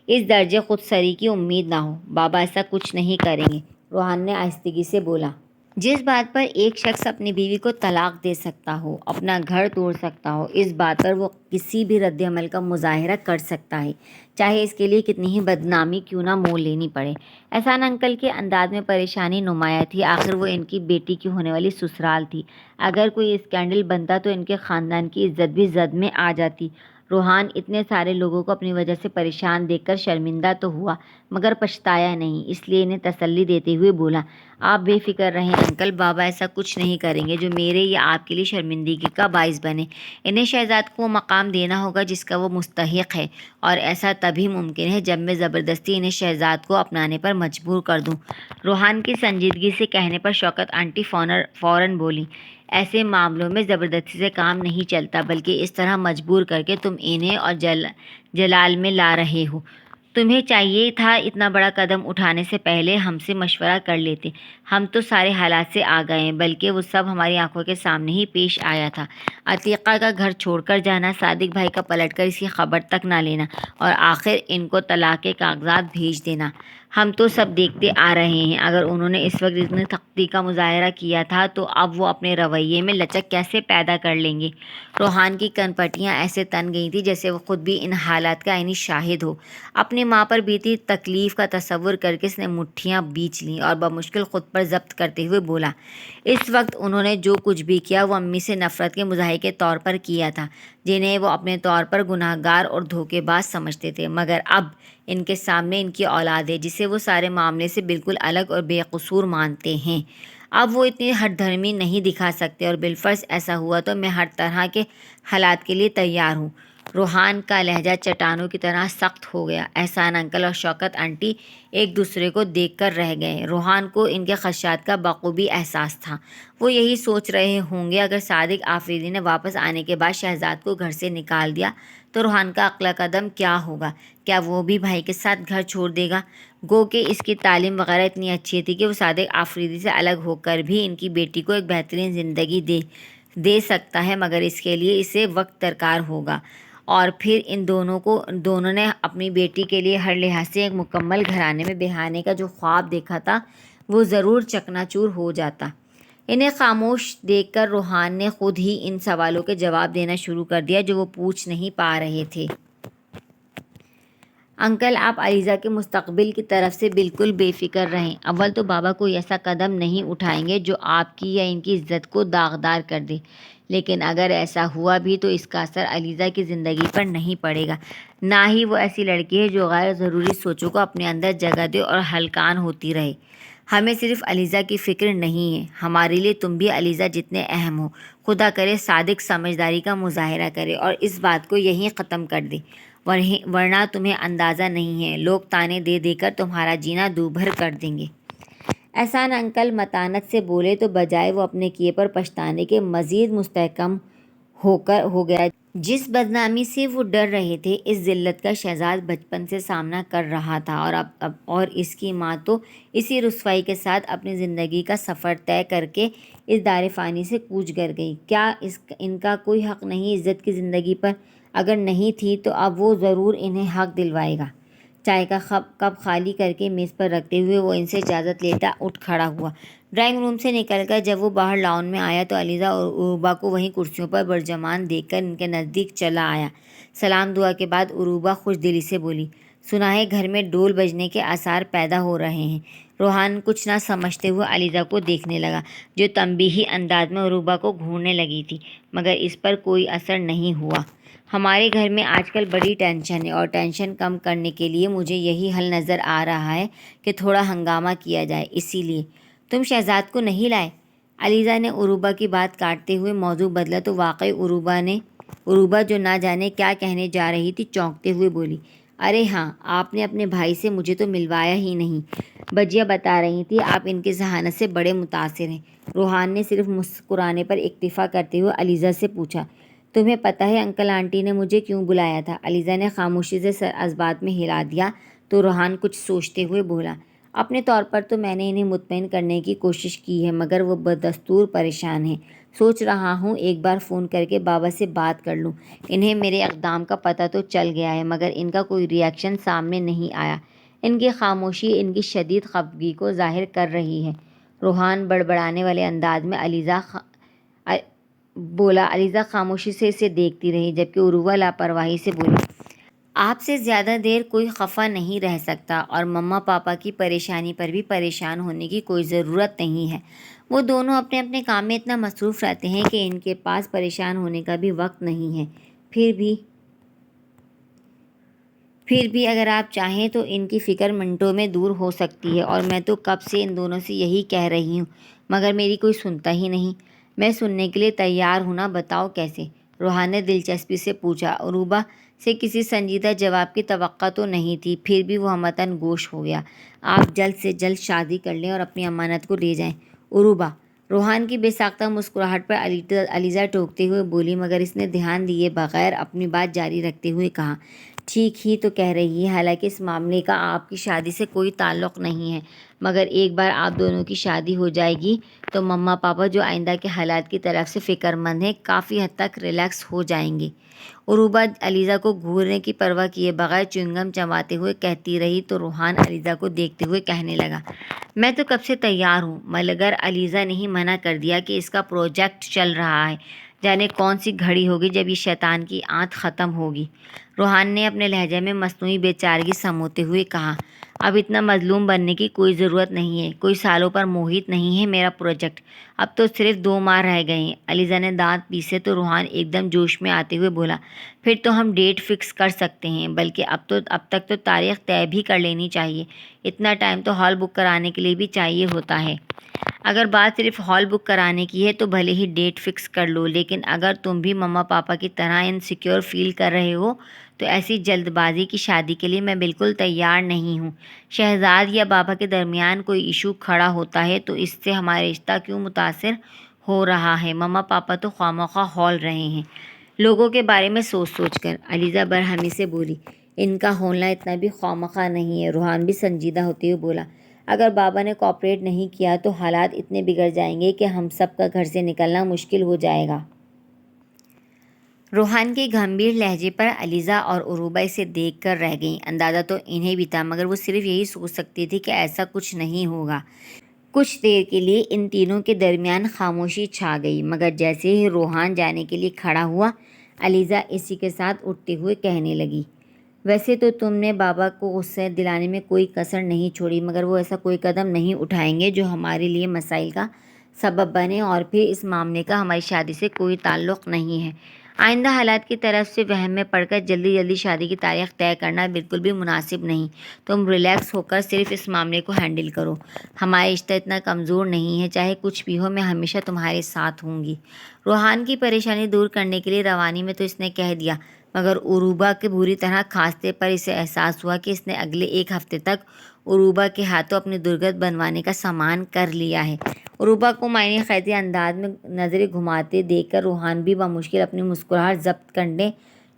اس درجے خودسری کی امید نہ ہو۔ بابا ایسا کچھ نہیں کریں گے، روحان نے آہستگی سے بولا۔ جس بات پر ایک شخص اپنی بیوی کو طلاق دے سکتا ہو، اپنا گھر توڑ سکتا ہو، اس بات پر وہ کسی بھی رد عمل کا مظاہرہ کر سکتا ہے، چاہے اس کے لیے کتنی ہی بدنامی کیوں نہ مول لینی پڑے۔ احسان انکل کے انداز میں پریشانی نمایاں تھی۔ آخر وہ ان کی بیٹی کی ہونے والی سسرال تھی۔ اگر کوئی اسکینڈل بنتا تو ان کے خاندان کی عزت بھی زد میں آ جاتی۔ روحان اتنے سارے لوگوں کو اپنی وجہ سے پریشان دیکھ کر شرمندہ تو ہوا، مگر پچھتایا نہیں۔ اس لیے انہیں تسلی دیتے ہوئے بولا، آپ بے فکر رہیں انکل، بابا ایسا کچھ نہیں کریں گے جو میرے یا آپ کے لیے شرمندگی کا باعث بنے۔ انہیں شہزاد کو وہ مقام دینا ہوگا جس کا وہ مستحق ہے، اور ایسا تبھی ممکن ہے جب میں زبردستی انہیں شہزاد کو اپنانے پر مجبور کر دوں۔ روحان کی سنجیدگی سے کہنے پر شوکت آنٹی فوراً بولی، ایسے معاملوں میں زبردستی سے کام نہیں چلتا، بلکہ اس طرح مجبور کر کے تم انہیں اور جلال میں لا رہے ہو۔ تمہیں چاہیے تھا اتنا بڑا قدم اٹھانے سے پہلے ہم سے مشورہ کر لیتے۔ ہم تو سارے حالات سے آگاہ ہیں، بلکہ وہ سب ہماری آنکھوں کے سامنے ہی پیش آیا تھا۔ عتیقہ کا گھر چھوڑ کر جانا، صادق بھائی کا پلٹ کر اس کی خبر تک نہ لینا اور آخر ان کو طلاق کے کاغذات بھیج دینا، ہم تو سب دیکھتے آ رہے ہیں۔ اگر انہوں نے اس وقت اتنی سختی کا مظاہرہ کیا تھا تو اب وہ اپنے رویے میں لچک کیسے پیدا کر لیں گے؟ روحان کی کنپٹیاں ایسے تن گئی تھیں جیسے وہ خود بھی ان حالات کا عینی شاہد ہو۔ اپنی ماں پر بیتی تکلیف کا تصور کر کے اس نے مٹھیاں بیچ لیں اور بمشکل خود پر ضبط کرتے ہوئے بولا، اس وقت انہوں نے جو کچھ بھی کیا وہ امی سے نفرت کے مظاہرے کے طور پر کیا تھا، جنہیں وہ اپنے طور پر گناہ گار اور دھوکے باز سمجھتے تھے، مگر اب ان کے سامنے ان کی اولاد ہے جسے وہ سارے معاملے سے بالکل الگ اور بے قصور مانتے ہیں۔ اب وہ اتنی ہٹ دھرمی نہیں دکھا سکتے اور بالفرض ایسا ہوا تو میں ہر طرح کے حالات کے لیے تیار ہوں۔ روحان کا لہجہ چٹانوں کی طرح سخت ہو گیا۔ احسان انکل اور شوکت آنٹی ایک دوسرے کو دیکھ کر رہ گئے۔ روحان کو ان کے خدشات کا بخوبی احساس تھا۔ وہ یہی سوچ رہے ہوں گے اگر صادق آفریدی نے واپس آنے کے بعد شہزاد کو گھر سے نکال دیا تو روحان کا اگلا قدم کیا ہوگا؟ کیا وہ بھی بھائی کے ساتھ گھر چھوڑ دے گا؟ گو کہ اس کی تعلیم وغیرہ اتنی اچھی تھی کہ وہ صادق آفریدی سے الگ ہو کر بھی ان کی بیٹی کو ایک بہترین زندگی دے سکتا ہے، مگر اس کے لیے اسے وقت درکار ہوگا، اور پھر ان دونوں نے اپنی بیٹی کے لیے ہر لحاظ سے ایک مکمل گھرانے میں بہانے کا جو خواب دیکھا تھا وہ ضرور چکنا چور ہو جاتا۔ انہیں خاموش دیکھ کر روحان نے خود ہی ان سوالوں کے جواب دینا شروع کر دیا جو وہ پوچھ نہیں پا رہے تھے۔ انکل، آپ علیزہ کے مستقبل کی طرف سے بالکل بے فکر رہیں۔ اول تو بابا کوئی ایسا قدم نہیں اٹھائیں گے جو آپ کی یا ان کی عزت کو داغدار کر دے، لیکن اگر ایسا ہوا بھی تو اس کا اثر علیزہ کی زندگی پر نہیں پڑے گا۔ نہ ہی وہ ایسی لڑکی ہے جو غیر ضروری سوچوں کو اپنے اندر جگہ دے اور ہلکان ہوتی رہے۔ ہمیں صرف علیزہ کی فکر نہیں ہے، ہمارے لیے تم بھی علیزہ جتنے اہم ہو۔ خدا کرے صادق سمجھداری کا مظاہرہ کرے اور اس بات کو یہیں ختم کر دے، ورنہ تمہیں اندازہ نہیں ہے لوگ طعنے دے دے کر تمہارا جینا دوبھر کر دیں گے۔ احسان انکل متانت سے بولے تو بجائے وہ اپنے کیے پر پچھتانے کے مزید مستحکم ہو گیا۔ جس بدنامی سے وہ ڈر رہے تھے اس ذلت کا شہزاد بچپن سے سامنا کر رہا تھا، اور اس کی ماں تو اسی رسوائی کے ساتھ اپنی زندگی کا سفر طے کر کے اس دار فانی سے کوچ کر گئی۔ کیا ان کا کوئی حق نہیں عزت کی زندگی پر؟ اگر نہیں تھی تو اب وہ ضرور انہیں حق دلوائے گا۔ چائے کا کپ خالی کر کے میز پر رکھتے ہوئے وہ ان سے اجازت لیتا اٹھ کھڑا ہوا۔ ڈرائنگ روم سے نکل کر جب وہ باہر لاؤن میں آیا تو علیزہ اور عروبہ کو وہیں کرسیوں پر برجمان دیکھ کر ان کے نزدیک چلا آیا۔ سلام دعا کے بعد عروبہ خوش دلی سے بولی، سنا ہے گھر میں ڈول بجنے کے آثار پیدا ہو رہے ہیں۔ روحان کچھ نہ سمجھتے ہوئے علیزہ کو دیکھنے لگا جو تنبیہی انداز میں عروبہ کو گھورنے لگی تھی، مگر اس پر کوئی اثر نہیں ہوا۔ ہمارے گھر میں آج کل بڑی ٹینشن ہے اور ٹینشن کم کرنے کے لیے مجھے یہی حل نظر آ رہا ہے کہ تھوڑا ہنگامہ کیا جائے، اسی لیے تم شہزاد کو نہیں لائے؟ علیزہ نے عروبہ کی بات کاٹتے ہوئے موضوع بدلا تو واقعی عروبہ جو نہ جانے کیا کہنے جا رہی تھی چونکتے ہوئے بولی، ارے ہاں، آپ نے اپنے بھائی سے مجھے تو ملوایا ہی نہیں۔ بجیا بتا رہی تھی آپ ان کی ذہانت سے بڑے متاثر ہیں۔ روحان نے صرف مسکرانے پر اکتفا کرتے ہوئے علیزہ سے پوچھا، تمہیں پتہ ہے انکل آنٹی نے مجھے کیوں بلایا تھا؟ علیزہ نے خاموشی سے سر اس بات میں ہلا دیا تو روحان کچھ سوچتے ہوئے بولا، اپنے طور پر تو میں نے انہیں مطمئن کرنے کی کوشش کی ہے، مگر وہ بدستور پریشان ہیں۔ سوچ رہا ہوں ایک بار فون کر کے بابا سے بات کر لوں۔ انہیں میرے اقدام کا پتہ تو چل گیا ہے، مگر ان کا کوئی ری ایکشن سامنے نہیں آیا۔ ان کی خاموشی ان کی شدید خفگی کو ظاہر کر رہی ہے۔ روحان بڑبڑانے والے انداز میں علیزہ خاموشی سے اسے دیکھتی رہی، جبکہ عروبہ لاپرواہی سے بولی، آپ سے زیادہ دیر کوئی خفا نہیں رہ سکتا اور مما پاپا کی پریشانی پر بھی پریشان ہونے کی کوئی ضرورت نہیں ہے۔ وہ دونوں اپنے اپنے کام میں اتنا مصروف رہتے ہیں کہ ان کے پاس پریشان ہونے کا بھی وقت نہیں ہے۔ پھر بھی اگر آپ چاہیں تو ان کی فکر منٹوں میں دور ہو سکتی ہے، اور میں تو کب سے ان دونوں سے یہی کہہ رہی ہوں، مگر میری کوئی سنتا ہی نہیں۔ میں سننے کے لیے تیار ہوں نا، بتاؤ کیسے؟ روحان نے دلچسپی سے پوچھا۔ عروبہ سے کسی سنجیدہ جواب کی توقع تو نہیں تھی، پھر بھی وہ ہمتاً گوش ہو گیا۔ آپ جلد سے جلد شادی کر لیں اور اپنی امانت کو لے جائیں۔ عروبہ روحان کی بے ساختہ مسکراہٹ پر علیزہ ٹوکتے ہوئے بولی، مگر اس نے دھیان دیے بغیر اپنی بات جاری رکھتے ہوئے کہا، ٹھیک ہی تو کہہ رہی ہے، حالانکہ اس معاملے کا آپ کی شادی سے کوئی تعلق نہیں ہے، مگر ایک بار آپ دونوں کی شادی ہو جائے گی تو مما پاپا جو آئندہ کے حالات کی طرف سے فکر مند ہیں کافی حد تک ریلیکس ہو جائیں گے۔ عروبہ علیزہ کو گھورنے کی پرواہ کیے بغیر چنگم چباتے ہوئے کہتی رہی تو روحان علیزہ کو دیکھتے ہوئے کہنے لگا، میں تو کب سے تیار ہوں، مگر علیزہ نے ہی منع کر دیا کہ اس کا پروجیکٹ چل رہا ہے، جانے کون سی گھڑی ہوگی جب یہ شیطان کی آنت ختم ہوگی۔ روحان نے اپنے لہجے میں مصنوعی بے چارگی سموتے ہوئے کہا، اب اتنا مظلوم بننے کی کوئی ضرورت نہیں ہے، کوئی سالوں پر محیط نہیں ہے میرا پروجیکٹ، اب تو صرف 2 ماہ رہ گئے ہیں۔ علیزہ نے دانت پیسے تو روحان ایک دم جوش میں آتے ہوئے بولا، پھر تو ہم ڈیٹ فکس کر سکتے ہیں، بلکہ اب تک تو تاریخ طے بھی کر لینی چاہیے، اتنا ٹائم تو ہال بک کرانے کے لیے بھی چاہیے ہوتا ہے۔ اگر بات صرف ہال بک کرانے کی ہے تو بھلے ہی ڈیٹ فکس کر لو، لیکن اگر تم بھی مما پاپا کی طرح انسیکیور فیل کر رہے ہو تو ایسی جلد بازی کی شادی کے لیے میں بالکل تیار نہیں ہوں۔ شہزاد یا بابا کے درمیان کوئی ایشو کھڑا ہوتا ہے تو اس سے ہمارا رشتہ کیوں متاثر ہو رہا ہے؟ مما پاپا تو خواہ ہول رہے ہیں لوگوں کے بارے میں سوچ سوچ کر۔ علیزہ برہمی سے بولی، ان کا ہولنا اتنا بھی خواہ نہیں ہے۔ روحان بھی سنجیدہ ہوتے ہوئے بولا، اگر بابا نے کوآپریٹ نہیں کیا تو حالات اتنے بگڑ جائیں گے کہ ہم سب کا گھر سے نکلنا مشکل ہو جائے گا۔ روحان کے گمبھیر لہجے پر علیزہ اور عروبہ اسے دیکھ کر رہ گئیں۔ اندازہ تو انہیں بھی تھا، مگر وہ صرف یہی سوچ سکتی تھی کہ ایسا کچھ نہیں ہوگا۔ کچھ دیر کے لیے ان تینوں کے درمیان خاموشی چھا گئی، مگر جیسے ہی روحان جانے کے لیے کھڑا ہوا، علیزہ اسی کے ساتھ اٹھتے ہوئے کہنے لگی، ویسے تو تم نے بابا کو غصہ دلانے میں کوئی کسر نہیں چھوڑی، مگر وہ ایسا کوئی قدم نہیں اٹھائیں گے جو ہمارے لیے مسائل کا سبب بنے، اور پھر اس معاملے کا ہماری شادی سے کوئی تعلق نہیں ہے۔ آئندہ حالات کی طرف سے وہم میں پڑ کر جلدی شادی کی تاریخ طے کرنا بالکل بھی مناسب نہیں۔ تم ریلیکس ہو کر صرف اس معاملے کو ہینڈل کرو۔ ہمارا رشتہ اتنا کمزور نہیں ہے، چاہے کچھ بھی ہو میں ہمیشہ تمہارے ساتھ ہوں گی۔ روحان کی پریشانی دور کرنے کے لیے روانی میں تو اس نے کہہ دیا، مگر عروبہ کے بری طرح کھانستے پر اسے احساس ہوا کہ اس نے اگلے 1 ہفتے تک عروبہ کے ہاتھوں اپنی درگت بنوانے کا سامان کر لیا ہے۔ عروبہ کو معنی خیز انداز میں نظریں گھماتے دیکھ کر روحان بھی بمشکل اپنی مسکراہٹ ضبط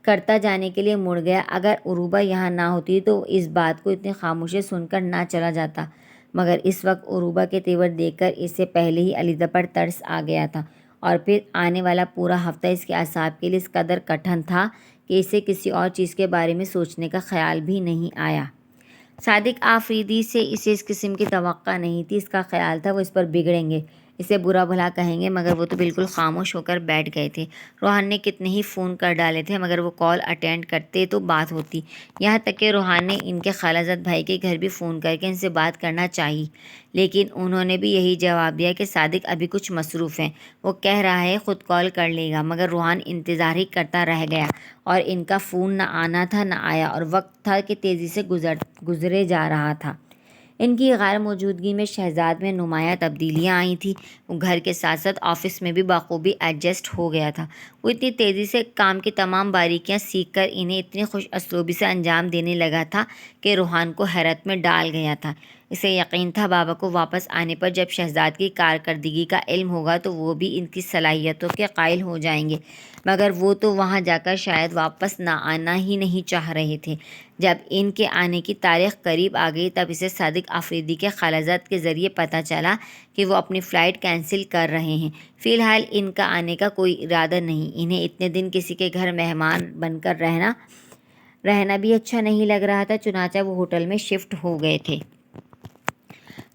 کرتا جانے کے لیے مڑ گیا۔ اگر عروبہ یہاں نہ ہوتی تو اس بات کو اتنی خاموشی سن کر نہ چلا جاتا، مگر اس وقت عروبہ کے تیور دیکھ کر اس سے پہلے ہی علیزہ پر ترس آ گیا تھا، اور پھر آنے والا پورا ہفتہ اس کے اعصاب کے لیے اس قدر کٹھن تھا کہ اسے کسی اور چیز کے بارے میں سوچنے کا خیال بھی نہیں آیا۔ صادق آفریدی سے اسے اس قسم کی توقع نہیں تھی، اس کا خیال تھا وہ اس پر بگڑیں گے، اسے برا بھلا کہیں گے، مگر وہ تو بالکل خاموش ہو کر بیٹھ گئے تھے۔ روحان نے کتنے ہی فون کر ڈالے تھے، مگر وہ کال اٹینڈ کرتے تو بات ہوتی، یہاں تک کہ روحان نے ان کے خالہ زاد بھائی کے گھر بھی فون کر کے ان سے بات کرنا چاہی، لیکن انہوں نے بھی یہی جواب دیا کہ صادق ابھی کچھ مصروف ہیں، وہ کہہ رہا ہے خود کال کر لے گا۔ مگر روحان انتظار ہی کرتا رہ گیا، اور ان کا فون نہ آنا تھا نہ آیا، اور وقت تھا کہ تیزی سے گزرے جا رہا تھا۔ ان کی غیر موجودگی میں شہزاد میں نمایاں تبدیلیاں آئی تھیں۔ وہ گھر کے ساتھ ساتھ آفس میں بھی بخوبی ایڈجسٹ ہو گیا تھا۔ وہ اتنی تیزی سے کام کی تمام باریکیاں سیکھ کر انہیں اتنی خوش اسلوبی سے انجام دینے لگا تھا کہ روحان کو حیرت میں ڈال گیا تھا۔ اسے یقین تھا بابا کو واپس آنے پر جب شہزاد کی کارکردگی کا علم ہوگا تو وہ بھی ان کی صلاحیتوں کے قائل ہو جائیں گے، مگر وہ تو وہاں جا کر شاید واپس نہ آنا ہی نہیں چاہ رہے تھے۔ جب ان کے آنے کی تاریخ قریب آ گئی تب اسے صادق آفریدی کے خالہ زاد کے ذریعے پتہ چلا کہ وہ اپنی فلائٹ کینسل کر رہے ہیں۔ فی الحال ان کا آنے کا کوئی ارادہ نہیں، انہیں اتنے دن کسی کے گھر مہمان بن کر رہنا بھی اچھا نہیں لگ رہا تھا، چنانچہ وہ ہوٹل میں شفٹ ہو گئے تھے۔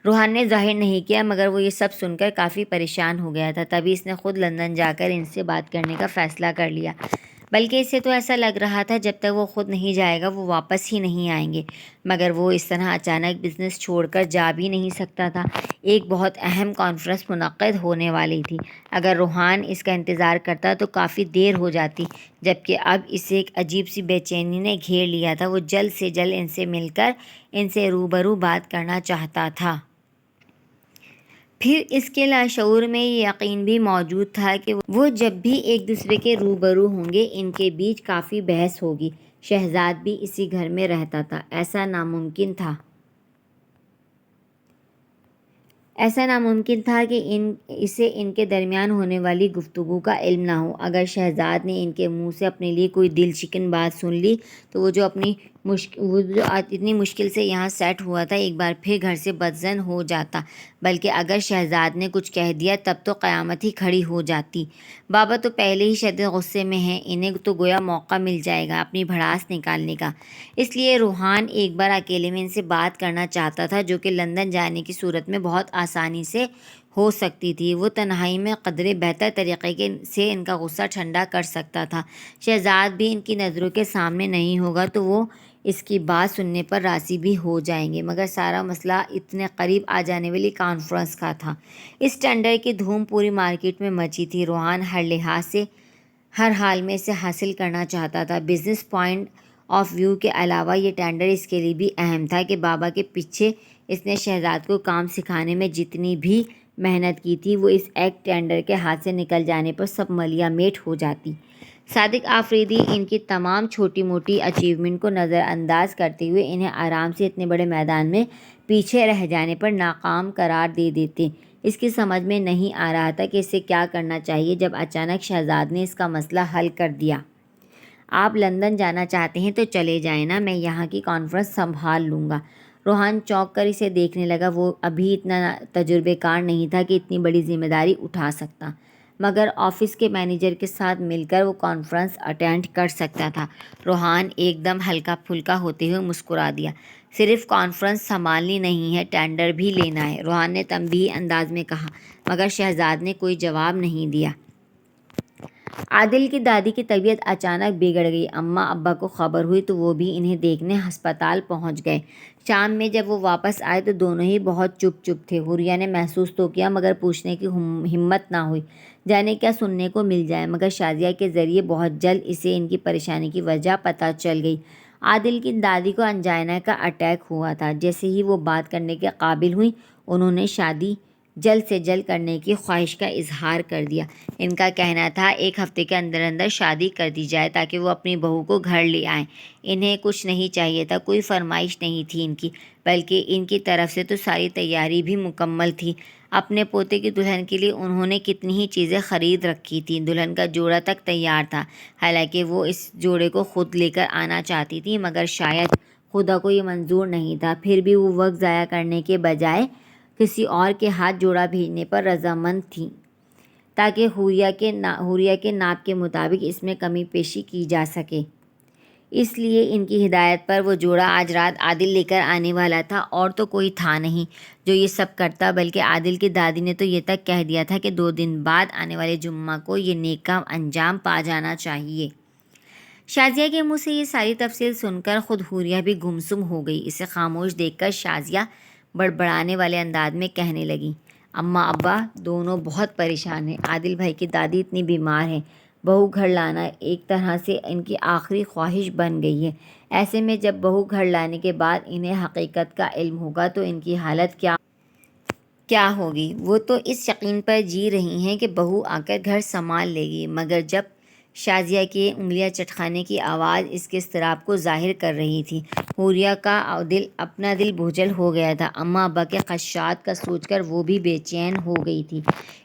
روحان نے ظاہر نہیں کیا، مگر وہ یہ سب سن کر کافی پریشان ہو گیا تھا، تبھی اس نے خود لندن جا کر ان سے بات کرنے کا فیصلہ کر لیا۔ بلکہ اسے تو ایسا لگ رہا تھا جب تک وہ خود نہیں جائے گا وہ واپس ہی نہیں آئیں گے، مگر وہ اس طرح اچانک بزنس چھوڑ کر جا بھی نہیں سکتا تھا۔ ایک بہت اہم کانفرنس منعقد ہونے والی تھی، اگر روحان اس کا انتظار کرتا تو کافی دیر ہو جاتی، جبکہ اب اسے ایک عجیب سی بے چینی نے گھیر لیا تھا۔ وہ جلد سے جلد ان سے مل کر ان سے روبرو بات کرنا چاہتا تھا۔ پھر اس کے لاشعور میں یہ یقین بھی موجود تھا کہ وہ جب بھی ایک دوسرے کے روبرو ہوں گے ان کے بیچ کافی بحث ہوگی۔ شہزاد بھی اسی گھر میں رہتا تھا، ایسا ناممکن تھا ایسا ناممکن تھا کہ اسے ان کے درمیان ہونے والی گفتگو کا علم نہ ہو۔ اگر شہزاد نے ان کے منہ سے اپنے لیے کوئی دل شکن بات سن لی تو وہ جو اتنی مشکل سے یہاں سیٹ ہوا تھا ایک بار پھر گھر سے بدظن ہو جاتا، بلکہ اگر شہزاد نے کچھ کہہ دیا تب تو قیامت ہی کھڑی ہو جاتی۔ بابا تو پہلے ہی شدید غصے میں ہیں، انہیں تو گویا موقع مل جائے گا اپنی بھڑاس نکالنے کا۔ اس لیے روحان ایک بار اکیلے میں ان سے بات کرنا چاہتا تھا، جو کہ لندن جانے کی صورت میں بہت آسانی سے ہو سکتی تھی۔ وہ تنہائی میں قدرے بہتر طریقے سے ان کا غصہ ٹھنڈا کر سکتا تھا۔ شہزاد بھی ان کی نظروں کے سامنے نہیں ہوگا تو وہ اس کی بات سننے پر راضی بھی ہو جائیں گے، مگر سارا مسئلہ اتنے قریب آ جانے والی کانفرنس کا تھا۔ اس ٹینڈر کی دھوم پوری مارکیٹ میں مچی تھی۔ روحان ہر لحاظ سے ہر حال میں اسے حاصل کرنا چاہتا تھا۔ بزنس پوائنٹ آف ویو کے علاوہ یہ ٹینڈر اس کے لیے بھی اہم تھا کہ بابا کے پیچھے اس نے شہزاد کو کام سکھانے میں جتنی بھی محنت کی تھی وہ اس ایک ٹینڈر کے ہاتھ سے نکل جانے پر سب ملیا میٹ ہو جاتی۔ صادق آفریدی ان کی تمام چھوٹی موٹی اچیومنٹ کو نظر انداز کرتے ہوئے انہیں آرام سے اتنے بڑے میدان میں پیچھے رہ جانے پر ناکام قرار دے دیتے۔ اس کی سمجھ میں نہیں آ رہا تھا کہ اسے کیا کرنا چاہیے جب اچانک شہزاد نے اس کا مسئلہ حل کر دیا۔ آپ لندن جانا چاہتے ہیں تو چلے جائیں نا، میں یہاں کی کانفرنس سنبھال لوں گا۔ روحان چونک کر اسے دیکھنے لگا۔ وہ ابھی اتنا تجربے کار نہیں تھا کہ اتنی بڑی ذمہ داری اٹھا سکتا، مگر آفس کے مینیجر کے ساتھ مل کر وہ کانفرنس اٹینڈ کر سکتا تھا۔ روحان ایک دم ہلکا پھلکا ہوتے ہوئے مسکرا دیا۔ صرف کانفرنس سنبھالنی نہیں ہے، ٹینڈر بھی لینا ہے، روحان نے تنبیہی انداز میں کہا، مگر شہزاد نے کوئی جواب نہیں دیا۔ عادل کی دادی کی طبیعت اچانک بگڑ گئی۔ اماں ابا کو خبر ہوئی تو وہ بھی انہیں دیکھنے ہسپتال پہنچ گئے۔ شام میں جب وہ واپس آئے تو دونوں ہی بہت چپ تھے۔ حوریہ نے محسوس تو کیا مگر پوچھنے کی ہمت نہ ہوئی، جانے کیا سننے کو مل جائے، مگر شازیہ کے ذریعے بہت جلد اسے ان کی پریشانی کی وجہ پتہ چل گئی۔ عادل کی دادی کو انجائنا کا اٹیک ہوا تھا۔ جیسے ہی وہ بات کرنے کے قابل ہوئی انہوں نے شادی جلد سے جلد کرنے کی خواہش کا اظہار کر دیا۔ ان کا کہنا تھا 1 ہفتے کے اندر شادی کر دی جائے تاکہ وہ اپنی بہو کو گھر لے آئیں۔ انہیں کچھ نہیں چاہیے تھا، کوئی فرمائش نہیں تھی ان کی، بلکہ ان کی طرف سے تو ساری تیاری بھی مکمل تھی۔ اپنے پوتے کی دلہن کے لیے انہوں نے کتنی ہی چیزیں خرید رکھی تھیں، دلہن کا جوڑا تک تیار تھا۔ حالانکہ وہ اس جوڑے کو خود لے کر آنا چاہتی تھیں، مگر شاید خدا کو یہ منظور نہیں تھا، پھر بھی وہ وقت ضائع کرنے کے بجائے کسی اور کے ہاتھ جوڑا بھیجنے پر رضامند تھیں تاکہ حوریہ کے ناپ کے مطابق اس میں کمی بیشی کی جا سکے۔ اس لیے ان کی ہدایت پر وہ جوڑا آج رات عادل لے کر آنے والا تھا، اور تو کوئی تھا نہیں جو یہ سب کرتا، بلکہ عادل کی دادی نے تو یہ تک کہہ دیا تھا کہ 2 دن بعد آنے والے جمعہ کو یہ نیک کام انجام پا جانا چاہیے۔ شازیہ کے منہ سے یہ ساری تفصیل سن کر خود حوریہ بھی گمسم ہو گئی۔ اسے خاموش دیکھ کر شازیہ بڑبڑانے والے انداز میں کہنے لگی، اماں ابا دونوں بہت پریشان ہیں، عادل بھائی کی دادی اتنی بیمار ہیں، بہو گھر لانا ایک طرح سے ان کی آخری خواہش بن گئی ہے۔ ایسے میں جب بہو گھر لانے کے بعد انہیں حقیقت کا علم ہوگا تو ان کی حالت کیا ہوگی۔ وہ تو اس یقین پر جی رہی ہیں کہ بہو آ کر گھر سنبھال لے گی، مگر جب شازیہ کی انگلیاں چٹکانے کی آواز اس کے اضطراب کو ظاہر کر رہی تھی، حوریہ کا اپنا دل بوجھل ہو گیا تھا۔ اماں ابا کے خدشات کا سوچ کر وہ بھی بے چین ہو گئی تھی۔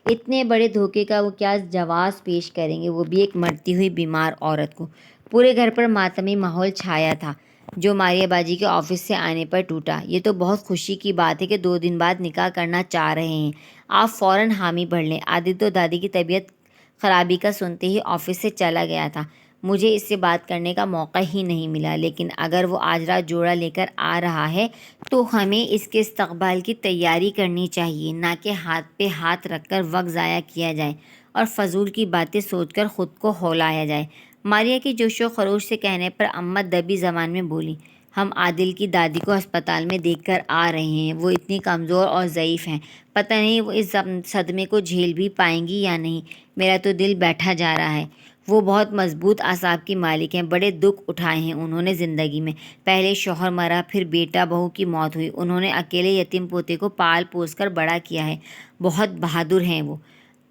اتنے بڑے دھوکے کا وہ کیا جواز پیش کریں گے، وہ بھی ایک مرتی ہوئی بیمار عورت کو۔ پورے گھر پر ماتمی ماحول چھایا تھا جو ماریہ باجی کے آفس سے آنے پر ٹوٹا۔ یہ تو بہت خوشی کی بات ہے کہ 2 دن بعد نکاح کرنا چاہ رہے ہیں، آپ فوراً حامی بھر لیں۔ عادل تو دادی کی طبیعت خرابی کا سنتے ہی آفس سے چلا گیا تھا، مجھے اس سے بات کرنے کا موقع ہی نہیں ملا، لیکن اگر وہ آج رات جوڑا لے کر آ رہا ہے تو ہمیں اس کے استقبال کی تیاری کرنی چاہیے، نہ کہ ہاتھ پہ ہاتھ رکھ کر وقت ضائع کیا جائے اور فضول کی باتیں سوچ کر خود کو ہولایا جائے۔ ماریہ کے جوش و خروش سے کہنے پر اماں دبی زبان میں بولی، ہم عادل کی دادی کو ہسپتال میں دیکھ کر آ رہے ہیں، وہ اتنی کمزور اور ضعیف ہیں، پتہ نہیں وہ اس صدمے کو جھیل بھی پائیں گی یا نہیں۔ میرا تو دل بیٹھا جا رہا ہے۔ وہ بہت مضبوط اعصاب کی مالک ہیں، بڑے دکھ اٹھائے ہیں انہوں نے زندگی میں، پہلے شوہر مرا، پھر بیٹا بہو کی موت ہوئی، انہوں نے اکیلے یتیم پوتے کو پال پوس کر بڑا کیا ہے، بہت بہادر ہیں وہ۔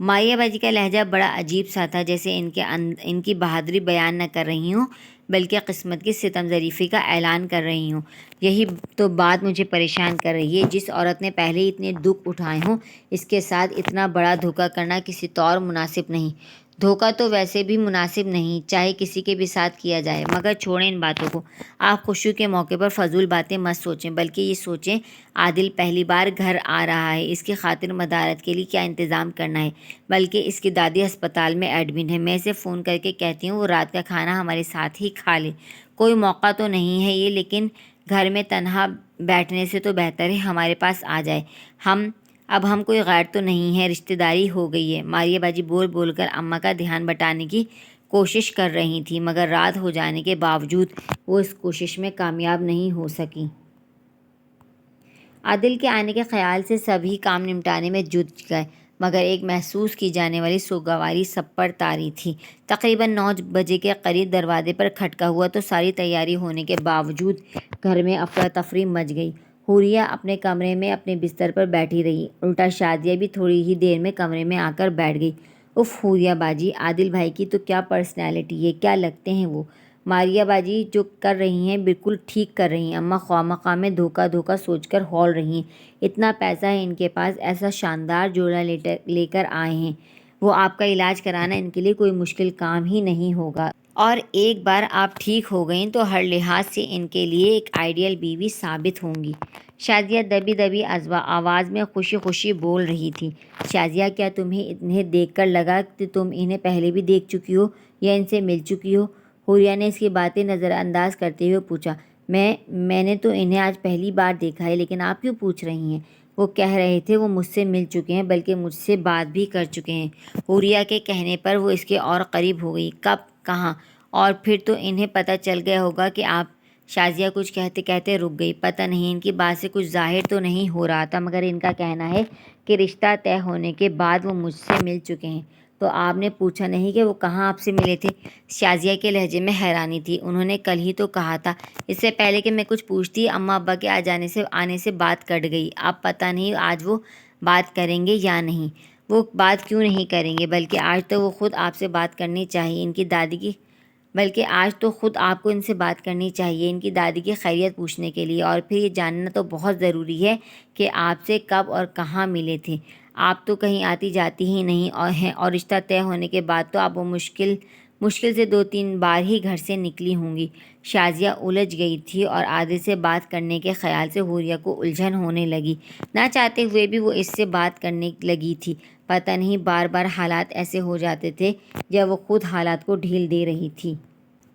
ماریہ باجی کا لہجہ بڑا عجیب سا تھا، جیسے ان کی بہادری بیان نہ کر رہی ہوں، بلکہ قسمت کی ستم ظریفی کا اعلان کر رہی ہوں۔ یہی تو بات مجھے پریشان کر رہی ہے۔ جس عورت نے پہلے ہی اتنے دکھ اٹھائے ہوں، اس کے ساتھ اتنا بڑا دھوکہ کرنا کسی طور مناسب نہیں۔ دھوکہ تو ویسے بھی مناسب نہیں، چاہے کسی کے بھی ساتھ کیا جائے، مگر چھوڑیں ان باتوں کو۔ آپ خوشی کے موقع پر فضول باتیں مت سوچیں، بلکہ یہ سوچیں عادل پہلی بار گھر آ رہا ہے، اس کی خاطر مدارت کے لیے کیا انتظام کرنا ہے۔ بلکہ اس کی دادی ہسپتال میں ایڈمٹ ہے، میں اسے فون کر کے کہتی ہوں وہ رات کا کھانا ہمارے ساتھ ہی کھا لے۔ کوئی موقع تو نہیں ہے یہ، لیکن گھر میں تنہا بیٹھنے سے تو بہتر ہے ہمارے پاس آ جائے۔ اب ہم کوئی غیر تو نہیں ہیں، رشتہ داری ہو گئی ہے۔ ماریہ باجی بول بول کر اماں کا دھیان بٹانے کی کوشش کر رہی تھیں، مگر رات ہو جانے کے باوجود وہ اس کوشش میں کامیاب نہیں ہو سکیں۔ عادل کے آنے کے خیال سے سبھی کام نمٹانے میں جٹ گئے، مگر ایک محسوس کی جانے والی سوگواری سب پر طاری تھی۔ تقریباً 9 بجے کے قریب دروازے پر کھٹکا ہوا تو ساری تیاری ہونے کے باوجود گھر میں افراتفری مچ گئی۔ حوریہ اپنے کمرے میں اپنے بستر پر بیٹھی رہی، الٹا شادیہ بھی تھوڑی ہی دیر میں کمرے میں آ کر بیٹھ گئی۔ اف حوریہ باجی، عادل بھائی کی تو کیا پرسنالٹی ہے، کیا لگتے ہیں وہ۔ ماریہ باجی جو کر رہی ہیں بالکل ٹھیک کر رہی ہیں، اماں خواہ مخواہ میں دھوکہ سوچ کر ہول رہی ہیں۔ اتنا پیسہ ہے ان کے پاس، ایسا شاندار جوڑا لے کر آئے ہیں، وہ آپ کا علاج کرانا ان کے لیے کوئی مشکل کام ہی نہیں ہوگا۔ اور ایک بار آپ ٹھیک ہو گئیں تو ہر لحاظ سے ان کے لیے ایک آئیڈیل بیوی ثابت ہوں گی۔ شازیہ دبی دبی آواز میں خوشی خوشی بول رہی تھی۔ شازیہ، کیا تمہیں انہیں دیکھ کر لگا کہ تم انہیں پہلے بھی دیکھ چکی ہو یا ان سے مل چکی ہو؟ حوریہ نے اس کی باتیں نظر انداز کرتے ہوئے پوچھا۔ میں نے تو انہیں آج پہلی بار دیکھا ہے، لیکن آپ کیوں پوچھ رہی ہیں؟ وہ کہہ رہے تھے وہ مجھ سے مل چکے ہیں، بلکہ مجھ سے بات بھی کر چکے ہیں۔ حوریہ کے کہنے پر وہ اس کے اور قریب ہو گئی۔ کب، کہاں؟ اور پھر تو انہیں پتہ چل گیا ہوگا کہ آپ۔ شازیہ کچھ کہتے کہتے رک گئی۔ پتہ نہیں ان کی بات سے کچھ ظاہر تو نہیں ہو رہا تھا، مگر ان کا کہنا ہے کہ رشتہ طے ہونے کے بعد وہ مجھ سے مل چکے ہیں۔ تو آپ نے پوچھا نہیں کہ وہ کہاں آپ سے ملے تھے؟ شازیہ کے لہجے میں حیرانی تھی۔ انہوں نے کل ہی تو کہا تھا۔ اس سے پہلے کہ میں کچھ پوچھتی، اماں ابا کے آنے سے بات کٹ گئی۔ اب پتہ نہیں آج وہ بات کریں گے یا نہیں۔ وہ بات کیوں نہیں کریں گے، بلکہ آج تو وہ خود آپ سے بات کرنی چاہیے ان کی دادی کی بلکہ آج تو خود آپ کو ان سے بات کرنی چاہیے ان کی دادی کی خیریت پوچھنے کے لیے۔ اور پھر یہ جاننا تو بہت ضروری ہے کہ آپ سے کب اور کہاں ملے تھے۔ آپ تو کہیں آتی جاتی ہی نہیں اور رشتہ طے ہونے کے بعد تو آپ وہ مشکل سے 2-3 بار ہی گھر سے نکلی ہوں گی۔ شازیہ الجھ گئی تھی اور عادل سے بات کرنے کے خیال سے حوریہ کو الجھن ہونے لگی۔ نہ چاہتے ہوئے بھی وہ اس سے بات کرنے لگی تھی۔ پتہ نہیں بار بار حالات ایسے ہو جاتے تھے یا وہ خود حالات کو ڈھیل دے رہی تھی۔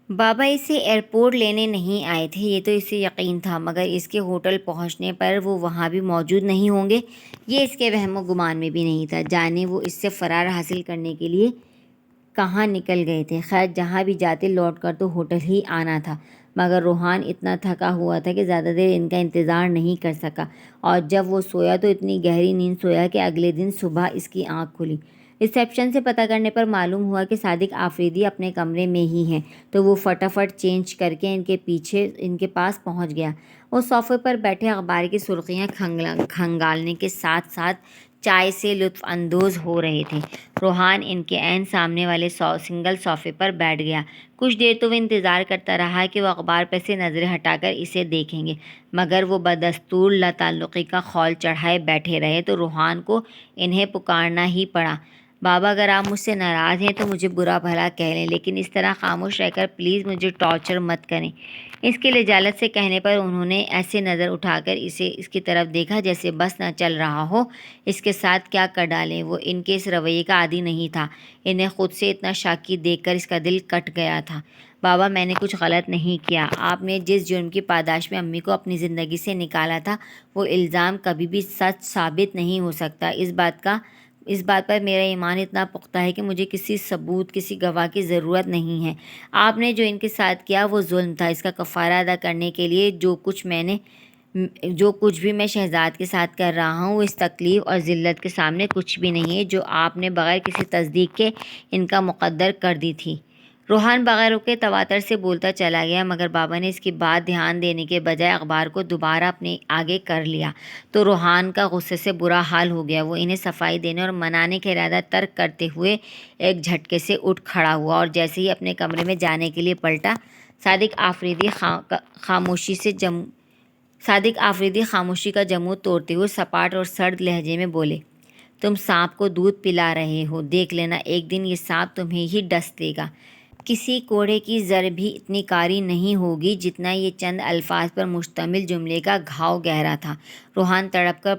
بابا اسے ایئرپورٹ لینے نہیں آئے تھے، یہ تو اسے یقین تھا، مگر اس کے ہوٹل پہنچنے پر وہ وہاں بھی موجود نہیں ہوں گے، یہ اس کے وہم و گمان میں بھی نہیں تھا۔ جانے وہ اس سے فرار حاصل کرنے کے لیے کہاں نکل گئے تھے۔ خیر، جہاں بھی جاتے لوٹ کر تو ہوٹل ہی آنا تھا، مگر روحان اتنا تھکا ہوا تھا کہ زیادہ دیر ان کا انتظار نہیں کر سکا، اور جب وہ سویا تو اتنی گہری نیند سویا کہ اگلے دن صبح اس کی آنکھ کھلی۔ ریسیپشن سے پتہ کرنے پر معلوم ہوا کہ صادق آفریدی اپنے کمرے میں ہی ہیں، تو وہ فٹافٹ چینج کر کے ان کے پاس پہنچ گیا۔ وہ صوفے پر بیٹھے اخبار کی سرخیاں کھنگالنے کے ساتھ ساتھ چائے سے لطف اندوز ہو رہے تھے۔ روحان ان کے عین سامنے والے سنگل صوفے پر بیٹھ گیا۔ کچھ دیر تو وہ انتظار کرتا رہا کہ وہ اخبار پر سے نظریں ہٹا کر اسے دیکھیں گے، مگر وہ بدستور لاتعلقی کا خول چڑھائے بیٹھے رہے تو روحان کو انہیں پکارنا ہی پڑا۔ بابا، اگر آپ مجھ سے ناراض ہیں تو مجھے برا بھلا کہہ لیں، لیکن اس طرح خاموش رہ کر پلیز مجھے ٹارچر مت کریں۔ اس کے لجاجت سے کہنے پر انہوں نے ایسے نظر اٹھا کر اس کی طرف دیکھا جیسے بس نہ چل رہا ہو اس کے ساتھ کیا کر ڈالیں۔ وہ ان کے اس رویے کا عادی نہیں تھا، انہیں خود سے اتنا شاکی دیکھ کر اس کا دل کٹ گیا تھا۔ بابا، میں نے کچھ غلط نہیں کیا۔ آپ نے جس جرم کی پاداش میں امی کو اپنی زندگی سے نکالا تھا، وہ الزام کبھی بھی سچ ثابت نہیں ہو سکتا۔ اس بات پر میرا ایمان اتنا پختہ ہے کہ مجھے کسی ثبوت، کسی گواہ کی ضرورت نہیں ہے۔ آپ نے جو ان کے ساتھ کیا وہ ظلم تھا، اس کا کفارہ ادا کرنے کے لیے جو کچھ بھی میں شہزاد کے ساتھ کر رہا ہوں وہ اس تکلیف اور ذلت کے سامنے کچھ بھی نہیں ہے جو آپ نے بغیر کسی تصدیق کے ان کا مقدر کر دی تھی۔ روحان بغیر رکے تواتر سے بولتا چلا گیا، مگر بابا نے اس کی بات دھیان دینے کے بجائے اخبار کو دوبارہ اپنے آگے کر لیا، تو روحان کا غصے سے برا حال ہو گیا۔ وہ انہیں صفائی دینے اور منانے کا ارادہ ترک کرتے ہوئے ایک جھٹکے سے اٹھ کھڑا ہوا اور جیسے ہی اپنے کمرے میں جانے کے لیے پلٹا، صادق آفریدی خاموشی کا جمود توڑتے ہوئے سپاٹ اور سرد لہجے میں بولے، تم سانپ کو دودھ پلا رہے ہو، دیکھ لینا ایک دن یہ سانپ تمہیں ہی ڈس لے گا۔ کسی کوڑے کی زر بھی اتنی کاری نہیں ہوگی جتنا یہ چند الفاظ پر مشتمل جملے کا گھاؤ گہرا تھا۔ روحان تڑپ کر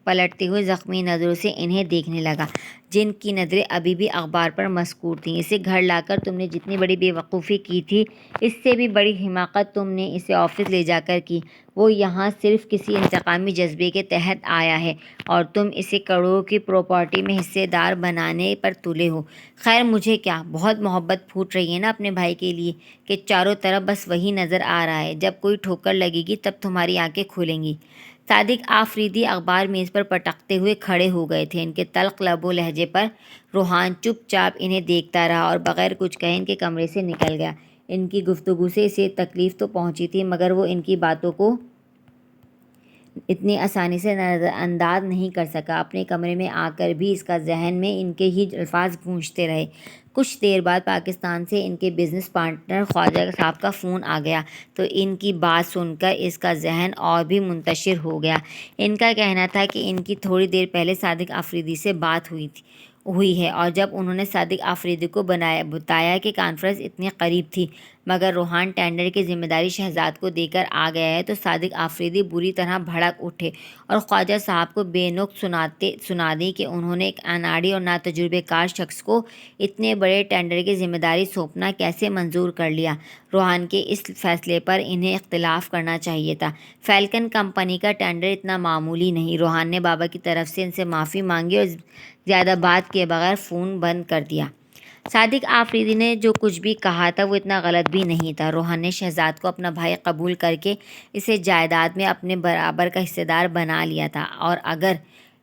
پلٹتے ہوئے زخمی نظروں سے انہیں دیکھنے لگا، جن کی نظریں ابھی بھی اخبار پر مذکور تھیں۔ اسے گھر لا کر تم نے جتنی بڑی بے وقوفی کی تھی، اس سے بھی بڑی حماقت تم نے اسے آفس لے جا کر کی۔ وہ یہاں صرف کسی انتقامی جذبے کے تحت آیا ہے اور تم اسے کروڑوں کی پراپرٹی میں حصے دار بنانے پر تلے ہو۔ خیر مجھے کیا، بہت محبت پھوٹ رہی ہے نا اپنے بھائی کے لیے کہ چاروں طرف بس وہی نظر آ رہا ہے۔ جب کوئی ٹھوکر لگے گی تب تمہاری آنکھیں کھلیں گی۔ صادق آفریدی اخبار میز پر پٹکتے ہوئے کھڑے ہو گئے تھے۔ ان کے تلخ لب و لہجے پر روحان چپ چاپ انہیں دیکھتا رہا اور بغیر کچھ کہے ان کے کمرے سے نکل گیا۔ ان کی گفتگو سے اسے تکلیف تو پہنچی تھی، مگر وہ ان کی باتوں کو اتنی آسانی سے نظر انداز نہیں کر سکا۔ اپنے کمرے میں آ کر بھی اس کا ذہن میں ان کے ہی الفاظ گونجتے رہے۔ کچھ دیر بعد پاکستان سے ان کے بزنس پارٹنر خواجہ صاحب کا فون آ گیا تو ان کی بات سن کر اس کا ذہن اور بھی منتشر ہو گیا۔ ان کا کہنا تھا کہ ان کی تھوڑی دیر پہلے صادق آفریدی سے بات ہوئی ہے اور جب انہوں نے صادق آفریدی کو بتایا کہ کانفرنس اتنی قریب تھی مگر روحان ٹینڈر کی ذمہ داری شہزاد کو دے کر آ گیا ہے، تو صادق آفریدی بری طرح بھڑک اٹھے اور خواجہ صاحب کو بے نقص سنا دی کہ انہوں نے ایک اناڑی اور ناتجربہ کار شخص کو اتنے بڑے ٹینڈر کی ذمہ داری سونپنا کیسے منظور کر لیا۔ روحان کے اس فیصلے پر انہیں اختلاف کرنا چاہیے تھا۔ فیلکن کمپنی کا ٹینڈر اتنا معمولی نہیں۔ روحان نے بابا کی طرف سے ان سے معافی مانگی اور زیادہ بات کیے بغیر فون بند کر دیا۔ صادق آفریدی نے جو کچھ بھی کہا تھا وہ اتنا غلط بھی نہیں تھا۔ روحان نے شہزاد کو اپنا بھائی قبول کر کے اسے جائیداد میں اپنے برابر کا حصہ دار بنا لیا تھا، اور اگر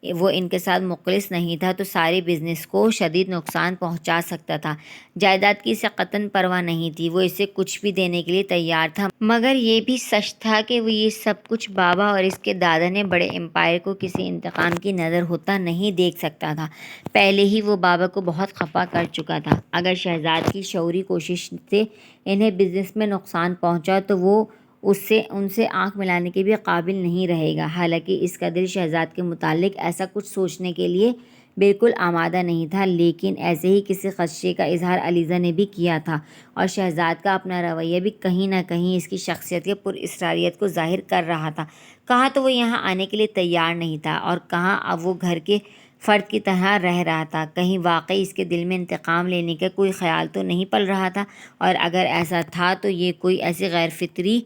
وہ ان کے ساتھ مخلص نہیں تھا تو سارے بزنس کو شدید نقصان پہنچا سکتا تھا۔ جائیداد کی اسے قطعاً پرواہ نہیں تھی، وہ اسے کچھ بھی دینے کے لیے تیار تھا، مگر یہ بھی سچ تھا کہ وہ یہ سب کچھ بابا اور اس کے دادا نے بڑے امپائر کو کسی انتقام کی نظر ہوتا نہیں دیکھ سکتا تھا۔ پہلے ہی وہ بابا کو بہت خفا کر چکا تھا۔ اگر شہزاد کی شعوری کوشش سے انہیں بزنس میں نقصان پہنچا تو وہ ان سے آنکھ ملانے کے بھی قابل نہیں رہے گا۔ حالانکہ اس کا دل شہزاد کے متعلق ایسا کچھ سوچنے کے لیے بالکل آمادہ نہیں تھا، لیکن ایسے ہی کسی خدشے کا اظہار علیزہ نے بھی کیا تھا، اور شہزاد کا اپنا رویہ بھی کہیں نہ کہیں اس کی شخصیت کے پراسراریت کو ظاہر کر رہا تھا۔ کہاں تو وہ یہاں آنے کے لیے تیار نہیں تھا اور کہاں اب وہ گھر کے فرد کی طرح رہ رہا تھا۔ کہیں واقعی اس کے دل میں انتقام لینے کا کوئی خیال تو نہیں پل رہا تھا، اور اگر ایسا تھا تو یہ کوئی ایسی غیر فطری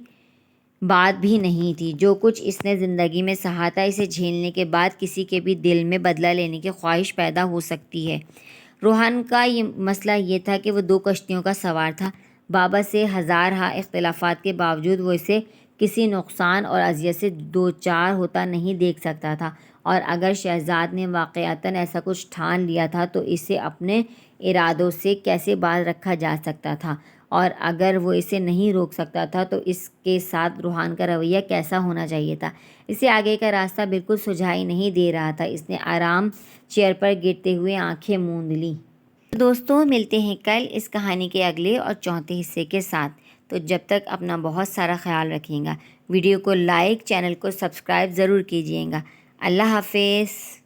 بات بھی نہیں تھی۔ جو کچھ اس نے زندگی میں سہا تھا، اسے جھیلنے کے بعد کسی کے بھی دل میں بدلہ لینے کی خواہش پیدا ہو سکتی ہے۔ روحان کا مسئلہ یہ تھا کہ وہ دو کشتیوں کا سوار تھا۔ بابا سے ہزارہا اختلافات کے باوجود وہ اسے کسی نقصان اور اذیت سے دوچار ہوتا نہیں دیکھ سکتا تھا، اور اگر شہزاد نے واقعتاً ایسا کچھ ٹھان لیا تھا تو اسے اپنے ارادوں سے کیسے باز رکھا جا سکتا تھا، اور اگر وہ اسے نہیں روک سکتا تھا تو اس کے ساتھ روحان کا رویہ کیسا ہونا چاہیے تھا۔ اسے آگے کا راستہ بالکل سجھائی نہیں دے رہا تھا۔ اس نے آرام چیئر پر گرتے ہوئے آنکھیں موند لیں۔ دوستوں، ملتے ہیں کل اس کہانی کے اگلے اور چوتھے حصے کے ساتھ۔ تو جب تک اپنا بہت سارا خیال رکھیے گا۔ ویڈیو کو لائک، چینل کو سبسکرائب ضرور کیجیے گا۔ اللہ حافظ۔